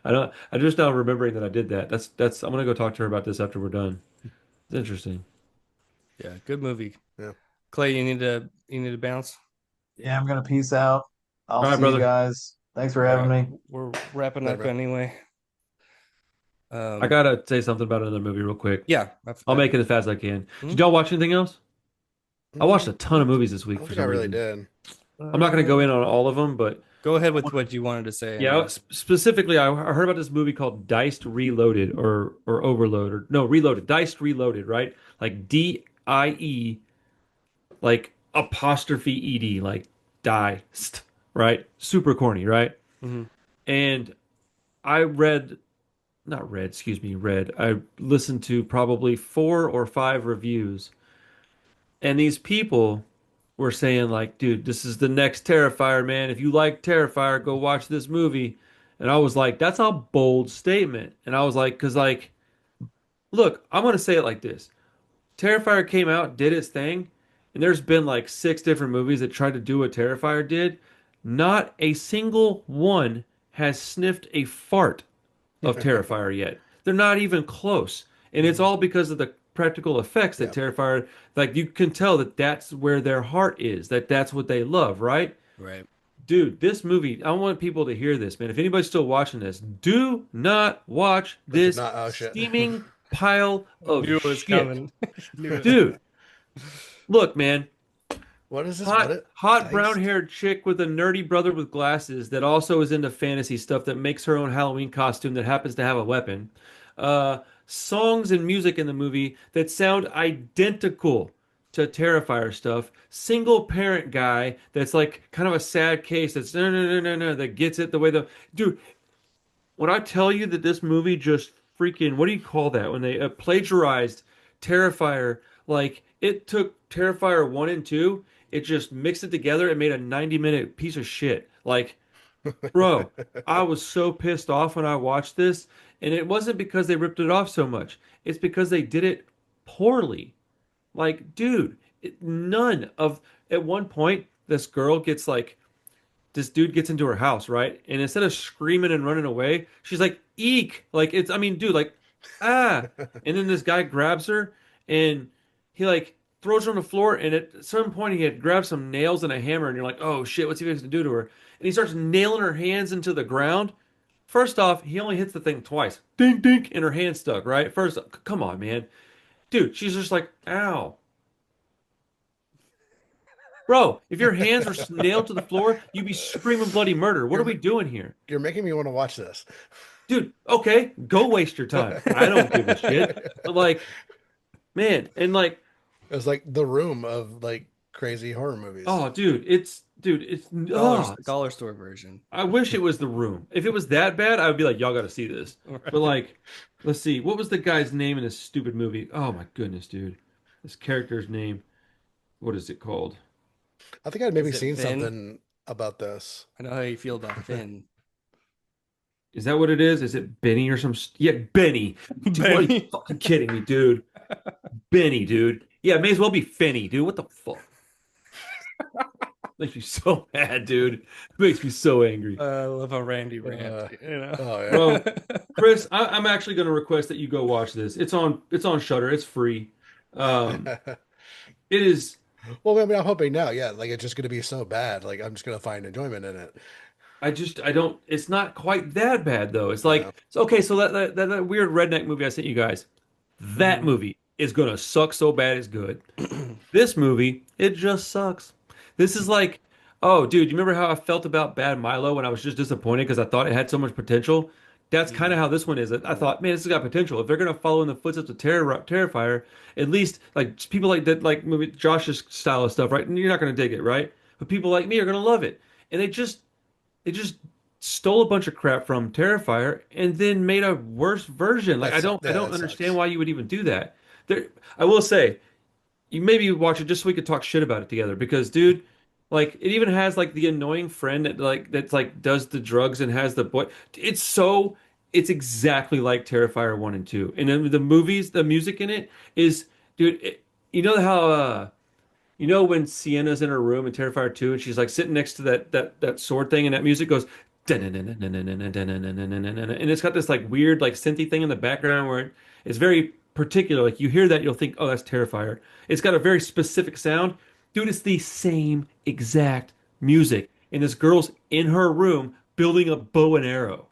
I don't. I just now remembering that I did that. That's. I'm gonna go talk to her about this after we're done. It's interesting. Yeah, good movie. Yeah. Clay, you need to bounce. Yeah, I'm gonna peace out. I'll All right, see you brother. guys. Thanks for All having right. me. We're wrapping Later, up bro. anyway. I Um gotta say something about another movie real quick. yeah, I'll make it as fast as I can. Hmm? Did y'all watch anything else? I watched a ton of movies this I week don't for think I some really reason. did. I'm not gonna go in on all of them, but Go ahead with what you wanted to say and yeah, specifically, I heard about this movie called Diced Reloaded or Overload or no Reloaded, Diced Reloaded, right? Like DIE, like apostrophe ED, like diced, right? Super corny, right? Mhm. And I read, not read, excuse me, read. I listened to probably 4 or 5 reviews, and these people were saying like, dude, this is the next Terrifier, man. If you like Terrifier, go watch this movie. And I was like, that's a bold statement. And I was like, because like, look, I'm gonna say it like this. Terrifier came out, did its thing, and there's been like 6 different movies that tried to do what Terrifier did. Not a single one has sniffed a fart of Terrifier yet. They're not even close. And it's all because of the practical effects that Yeah. Terrifier, like you can tell that that's where their heart is, that that's what they love, right? Right. Dude, this movie, I want people to hear this, man. If anybody's still watching this, do not watch I did this not. Oh shit. steaming pile of Knew it was shit. coming. Knew it. Dude, look, man. What is this? Hot, hot Diced? brown-haired chick with a nerdy brother with glasses that also is into fantasy stuff that makes her own Halloween costume that happens to have a weapon. Songs and music in the movie that sound identical to Terrifier stuff. Single parent guy that's like kind of a sad case that's no that gets it the way the dude. When I tell you that this movie just freaking what do you call that when they plagiarized Terrifier like It took Terrifier 1 and 2, it just mixed it together and made a 90-minute piece of shit. Like, bro, I was so pissed off when I watched this, and it wasn't because they ripped it off so much. It's because they did it poorly. Like, dude, none of at one point this girl gets like this dude gets into her house, right? And instead of screaming and running away, she's like, "Eek!" Like it's, I mean, dude, like, ah. And then this guy grabs her and he like throws her on the floor. And at some point, he had grabbed some nails and a hammer, and you're like, "Oh shit, what's he going to do to her?" And he starts nailing her hands into the ground. First off, he only hits the thing twice, ding ding, and her hand stuck. Right? First, come on, man, dude. She's just like, "Ow." Bro, if your hands were nailed to the floor, you'd be screaming bloody murder. What are we doing here? You're making me want to watch this. Dude, okay, go waste your time. I don't give a shit. But like, man, and like, It was like the room of like crazy horror movies. oh, dude, it's Dollar store version. I wish it was The Room. If it was that bad, I would be like, y'all got to see this. Right. But like, let's see, what was the guy's name in this stupid movie? Oh my goodness, dude, this character's name. What is it called? I think I'd maybe Is it seen Finn? something about this. I know how you feel about Finn. Is that what it is? Is it Benny or some? Yeah, Benny. Dude, what are you Benny. fucking kidding me, dude? Benny, dude. Yeah, it may as well be Finny, dude. What the fuck? Makes me so mad, dude. It makes me so angry. I love a Randy rant. Oh yeah. Bro, Chris, I'm actually going to request that you go watch this. It's on Shudder. It's free. It is. Well, I mean, I'm hoping now, yeah, like it's just going to be so bad. Like I'm just going to find enjoyment in it. I don't. It's not quite that bad though. It's like Yeah. it's okay. So that weird redneck movie I sent you guys, that movie is gonna suck so bad it's good. This movie, it just sucks. This is like, oh, dude, you remember how I felt about Bad Milo when I was just disappointed because I thought it had so much potential? That's kind of how this one is. I thought, man, this has got potential. If they're gonna follow in the footsteps of Terrifier, at least like people like that, like maybe Josh's style of stuff, right? And you're not gonna dig it, right? But people like me are gonna love it. And they just stole a bunch of crap from Terrifier and then made a worse version. Like I don't That understand sucks. why you would even do that. There, I will say, you maybe watch it just so we could talk shit about it together because dude, like it even has like the annoying friend that's like does the drugs and has the boy. It's exactly like Terrifier 1 and 2. And then the movies, the music in it is dude, you know how you know when Sienna's in her room in Terrifier 2 and she's like sitting next to that sword thing and that music goes and it's got this like weird like synthy thing in the background where it's very particular. Like you hear that, you'll think, oh, that's Terrifier. It's got a very specific sound. Dude, it's the same exact music. And this girl's in her room building a bow and arrow.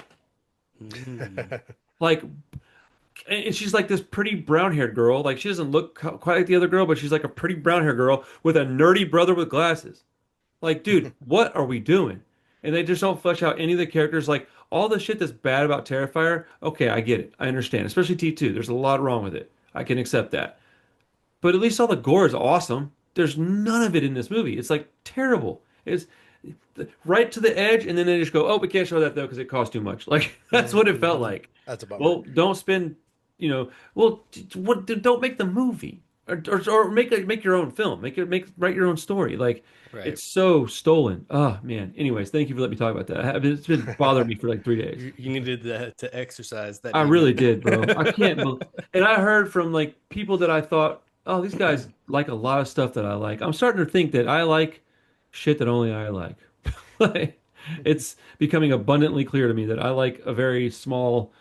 Like, and she's like this pretty brown haired girl. Like she doesn't look quite like the other girl, but she's like a pretty brown haired girl with a nerdy brother with glasses. Like, dude, what are we doing? And they just don't flesh out any of the characters. Like all the shit that's bad about Terrifier. Okay, I get it. I understand. Especially T2. There's a lot wrong with it. I can accept that. But at least all the gore is awesome. There's none of it in this movie. It's like terrible. It's right to the edge, and then they just go, "Oh, we can't show that though because it costs too much." Like that's what it felt like. That's a bummer. Well, don't spend, don't make the movie, or make your own film. Write your own story. Like Right. it's so stolen. Oh man. Anyways, thank you for letting me talk about that. It's been bothering me for like 3 days. You needed to exercise that. I demon. really did, bro. I can't. And I heard from like people that I thought, oh, these guys like a lot of stuff that I like. I'm starting to think that I like shit that only I like. Like, it's becoming abundantly clear to me that I like a very small,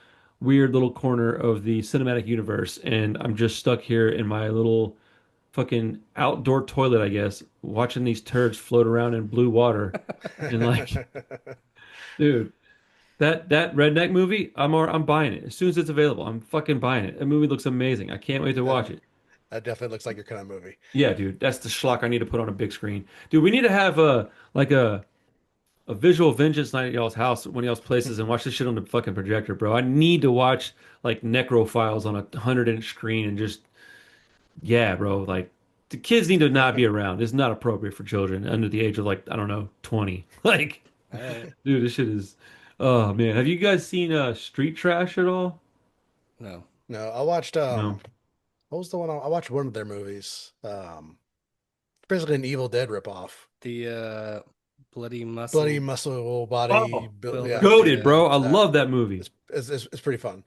weird little corner of the cinematic universe, and I'm just stuck here in my little fucking outdoor toilet, I guess, watching these turds float around in blue water. And like, dude, that redneck movie, I'm buying it as soon as it's available. I'm fucking buying it. That movie looks amazing. I can't wait to watch it. That definitely looks like your kind of movie. Yeah, dude, that's the schlock I need to put on a big screen. Dude, we need to have a visual vengeance night at y'all's house, one of y'all's places, and watch this shit on the fucking projector, bro. I need to watch like Necro Files on a 100-inch screen and just yeah, bro. Like the kids need to not be around. It's not appropriate for children under the age of like I don't know 20. Like, Alright. dude, this shit is. Oh man, have you guys seen Street Trash at all? No. No, I watched No. What was the one I watched one of their movies. Basically an Evil Dead ripoff. The bloody Bloody muscle muscle body Oh, built. Yeah, builder. goated, Yeah, bro. I that love that movie. it's pretty fun.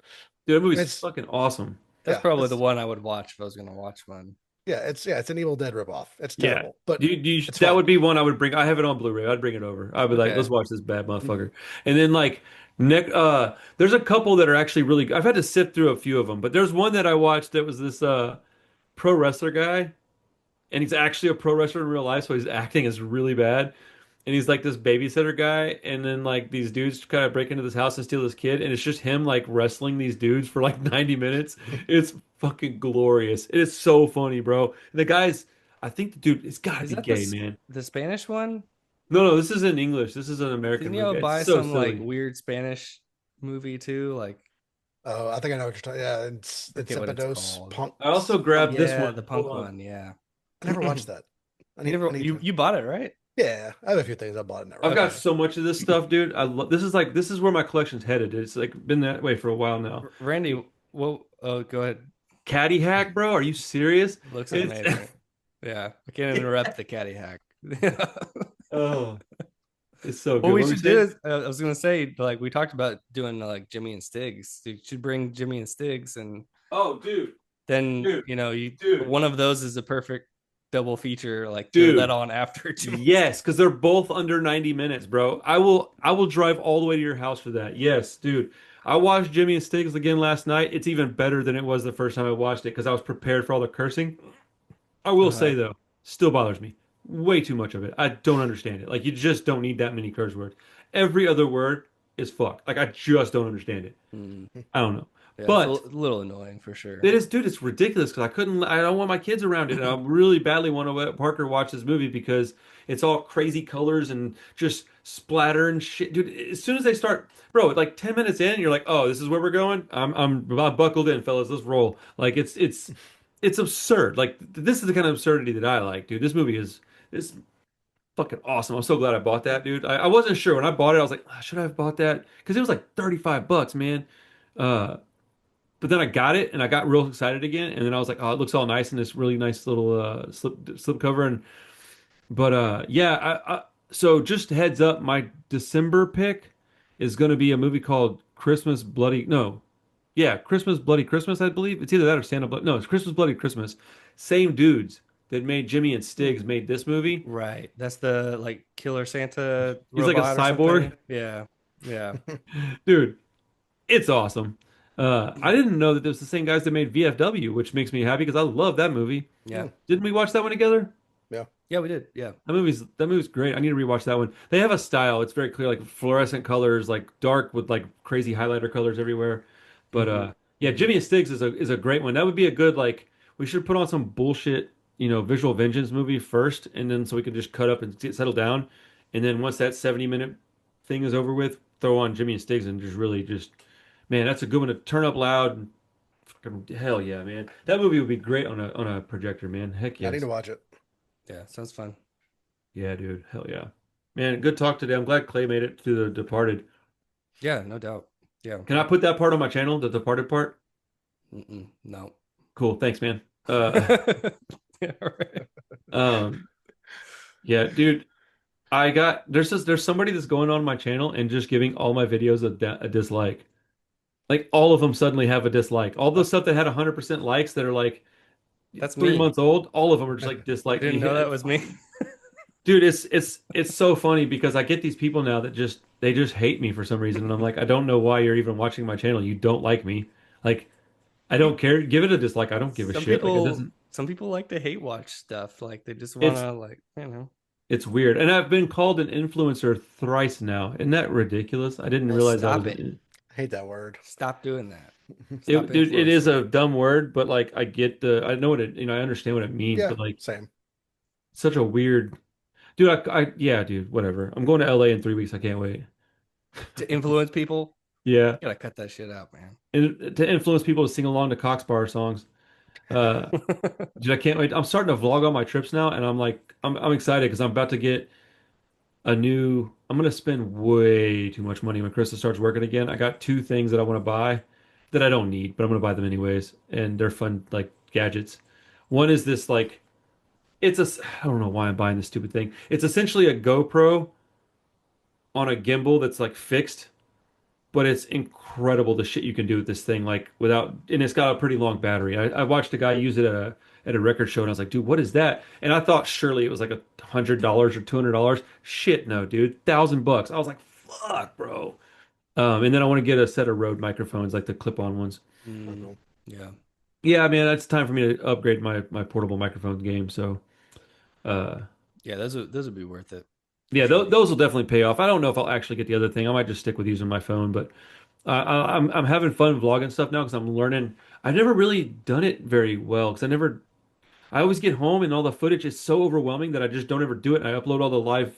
Dude, that movie's It's fucking awesome. that's yeah, probably the one I would watch if I was gonna watch one. it's an Evil Dead ripoff. It's Yeah. terrible, but Dude, it's that fun. would be one I would bring. I have it on Blu-ray. I'd bring it over. I'd be like, let's Okay. watch this bad motherfucker. And then like Nick, there's a couple that are actually really good. I've had to sift through a few of them, but there's one that I watched that was this pro wrestler guy, and he's actually a pro wrestler in real life, so his acting is really bad. And he's like this babysitter guy, and then like these dudes kind of break into this house and steal this kid, and it's just him like wrestling these dudes for like 90 minutes. It's fucking glorious. It is so funny, bro. And the guy's, I think the dude, it's gotta Is be that gay, man. the Spanish one? No, this is in English. This is an American Didn't y'all movie. It's buy so some like silly. weird Spanish movie too? Like, Oh, I think I know what you're talking. Yeah, I it's forget what it's Epidos called. Punk. I also grabbed this Yeah, one. the Hold punk on. one. Yeah, I never watched that. you never I need you to. you bought it, right? Yeah, I have a few things I bought in there. I've Right? got Okay. so much of this stuff, dude. This is where my collection's headed. It's like been that way for a while now. Randy, well, oh, go ahead. Caddy hack, bro. Are you serious? Looks It's amazing. Yeah, I can't interrupt the caddy hack. oh, it's so good. What we What were should you do saying? is, I was gonna say, like we talked about doing like Jimmy and Stiggs. You should bring Jimmy and Stiggs, and Oh, dude, then dude, you dude, one of those is a perfect double feature. Like throw that dude. on after Jimmy. Yes, because they're both under 90 minutes, bro. I will drive all the way to your house for that. Yes, dude. I watched Jimmy and Stiggs again last night. It's even better than it was the first time I watched it because I was prepared for all the cursing. I will Uh-huh. say though, still bothers me. Way too much of it. I don't understand it. Like you just don't need that many curse words. Every other word is fuck. Like I just don't understand it. Mm. I don't know. Yeah, it's But a little annoying for sure. it is, dude. It's ridiculous because I don't want my kids around it, and I really badly want to let Parker watch this movie because it's all crazy colors and just splatter and shit, dude. As soon as they start, bro, like 10 minutes in, you're like, oh, this is where we're going. I'm about buckled in, fellas. Let's roll. Like it's absurd. Like this is the kind of absurdity that I like, dude. This movie is fucking awesome. I'm so glad I bought that, dude. I wasn't sure when I bought it. I was like, "Ah, should I have bought that? Because it was like $35, man. Uh, but then I got it and I got real excited again. And then I was like, oh, it looks all nice in this really nice little slip cover. And yeah, so just heads up, my December pick is going to be a movie called Christmas Bloody. No, yeah, Christmas Bloody Christmas, I believe. It's either that or Santa Bloody. No, it's Christmas Bloody Christmas. Same dudes that made Jimmy and Stiggs made this movie. Right. That's the like killer Santa He's like a robot or cyborg. something. Yeah. Yeah. Dude, it's awesome. I didn't know that it was the same guys that made VFW, which makes me happy because I love that movie. Yeah. Didn't we watch that one together? Yeah. Yeah, we did. Yeah. That movie's great. I need to rewatch that one. They have a style. It's very clear, like fluorescent colors, like dark with like crazy highlighter colors everywhere. But yeah, Jimmy and Stiggs is a great one. That would be a good like we should put on some bullshit, visual vengeance movie first, and then so we can just cut up and settle down, and then once that 70-minute thing is over with, throw on Jimmy and Stiggs and just really just man, that's a good one to turn up loud. And fucking hell yeah, man. That movie would be great on a projector, man. Heck I need yes. to watch it. Yeah. Sounds fun. Yeah, dude. Hell yeah. Man, good talk today. I'm glad Clay made it to The Departed. Yeah, no doubt. Yeah. Can I put that part on my channel, the Departed part? No. Cool. Thanks, man. Yeah, right. Um, yeah, dude. There's somebody that's going on my channel and just giving all my videos a dislike. Like all of them suddenly have a dislike. All the stuff that had 100% likes that are like That's 3 months old, all of them are just like You dislike. didn't know that was me. Dude, it's so funny because I get these people now that they just hate me for some reason, and I'm like, I don't know why you're even watching my channel. You don't like me. Like, I don't care. Give it a dislike. I don't give a shit. Like, it doesn't. Some people like to hate watch stuff. Like they just It's wanna like. it's weird, and I've been called an influencer thrice now. Isn't that ridiculous? I didn't Well, realize I stop was. it. I hate that word. Stop doing that. Stop Dude, it is influencing. a dumb word, but like I know what I understand what it means, Yeah, but like same. such a weird. Dude, yeah, dude, whatever. I'm going to LA in 3 weeks. I can't wait. To influence people. Yeah, You gotta cut that shit out, man. and to influence people to sing along to Cox Bar songs. Uh, dude, I can't wait. I'm starting to vlog on my trips now, and I'm like, I'm excited because I'm about to get a new. I'm gonna spend way too much money when Krista starts working again. I got two things that I want to buy that I don't need, but I'm gonna buy them anyways, and they're fun, like gadgets. One is this like I don't know why I'm buying this stupid thing. It's essentially a GoPro on a gimbal that's like fixed, but it's incredible the shit you can do with this thing like without and it's got a pretty long battery. I watched a guy use it at a record show and I was like, dude, what is that? And I thought surely it was like $100 or $200. Shit, no, dude, $1,000. I was like, fuck, bro. And then I want to get a set of Rode microphones, like the clip-on ones. Mm, yeah. Yeah, man, it's time for me to upgrade my portable microphone game. So, uh, Yeah, those would be worth it. yeah, Sure. those will definitely pay off. I don't know if I'll actually get the other thing. I might just stick with using my phone, but I'm having fun vlogging stuff now because I'm learning. I've never really done it very well because I always get home and all the footage is so overwhelming that I just don't ever do it. And I upload all the live,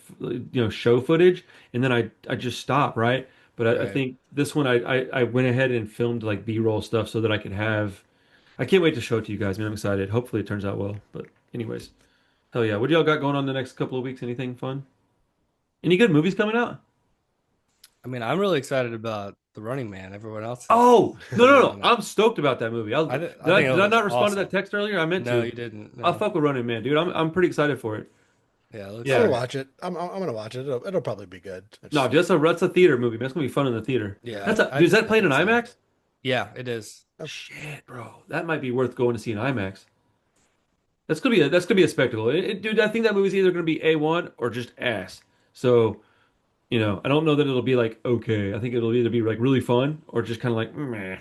show footage, and then I just stop, right? But I Right. think this one I went ahead and filmed like B-roll stuff so that I could have. I can't wait to show it to you guys, man. I'm excited. Hopefully it turns out well. But anyways, hell yeah. What do y'all got going on the next couple of weeks? Anything fun? Any good movies coming out? I mean, I'm really excited about The Running Man. Everyone else is Oh, no, no, no. on it. I'm stoked about that movie. I think it Did I looks not respond to awesome. that text earlier? I meant No, to. you didn't. I'll No. fuck with Running Man, dude. I'm pretty excited for it. Yeah, it looks Yeah. I'm gonna great. watch it. I'm gonna watch it. It'll probably be good. No, that's a theater movie, man. That's gonna be fun in the theater. Yeah, Dude, is that playing in think so. IMAX? Yeah, it is. Shit, bro. That might be worth going to see in IMAX. That's gonna be a spectacle. Dude, I think that movie's either gonna be A1 or just ass. So, I don't know that it'll be like okay. I think it'll either be like really fun or just kind of like meh.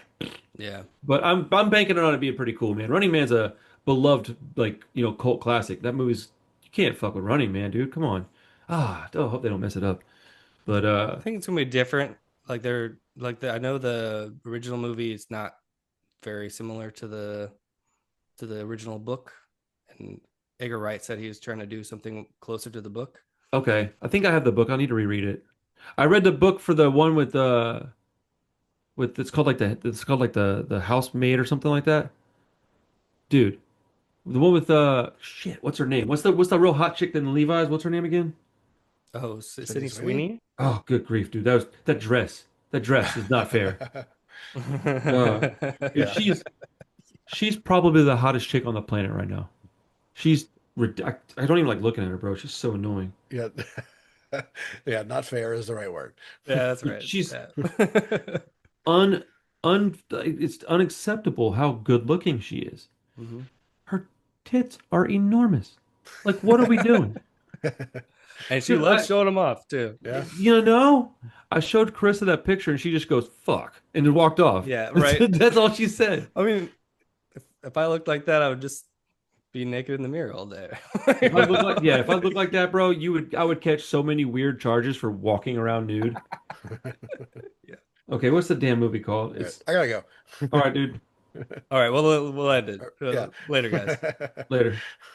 Yeah. But I'm banking on it being pretty cool, man. Running Man's a beloved like cult classic. That movie's you can't fuck with Running Man, dude. Come on. I hope they don't mess it up. But I think it's gonna be different. Like I know the original movie is not very similar to the original book, and Edgar Wright said he was trying to do something closer to the book. okay, I think I have the book. I need to reread it. I read the book for the one with it's called like the housemaid or something like that. Dude, the one with shit, what's her name? What's the real hot chick in Levi's? What's her name again? Oh, Sydney Sydney Sweeney? Sweeney. Oh, good grief, dude. That dress. That dress is not fair. Uh, dude, Yeah. she's probably the hottest chick on the planet right now. She's I don't even like looking at her, bro. She's so annoying. Yeah. Yeah, not fair is the right word. Yeah, that's right. She's Yeah. un it's unacceptable how good looking she is. Mhm. Her tits are enormous. Like, what are we doing? And she Dude, loves showing them off too. Yeah. I showed Carissa that picture and she just goes, fuck, and then walked off. Yeah, right. That's all she said. I mean, if I looked like that, I would just be naked in the mirror all day. If I look like that, bro, I would catch so many weird charges for walking around nude. Yeah. Okay, what's the damn movie called? It's I gotta go. all right, dude. All right, well, we'll end it. Yeah. Later, guys. Later.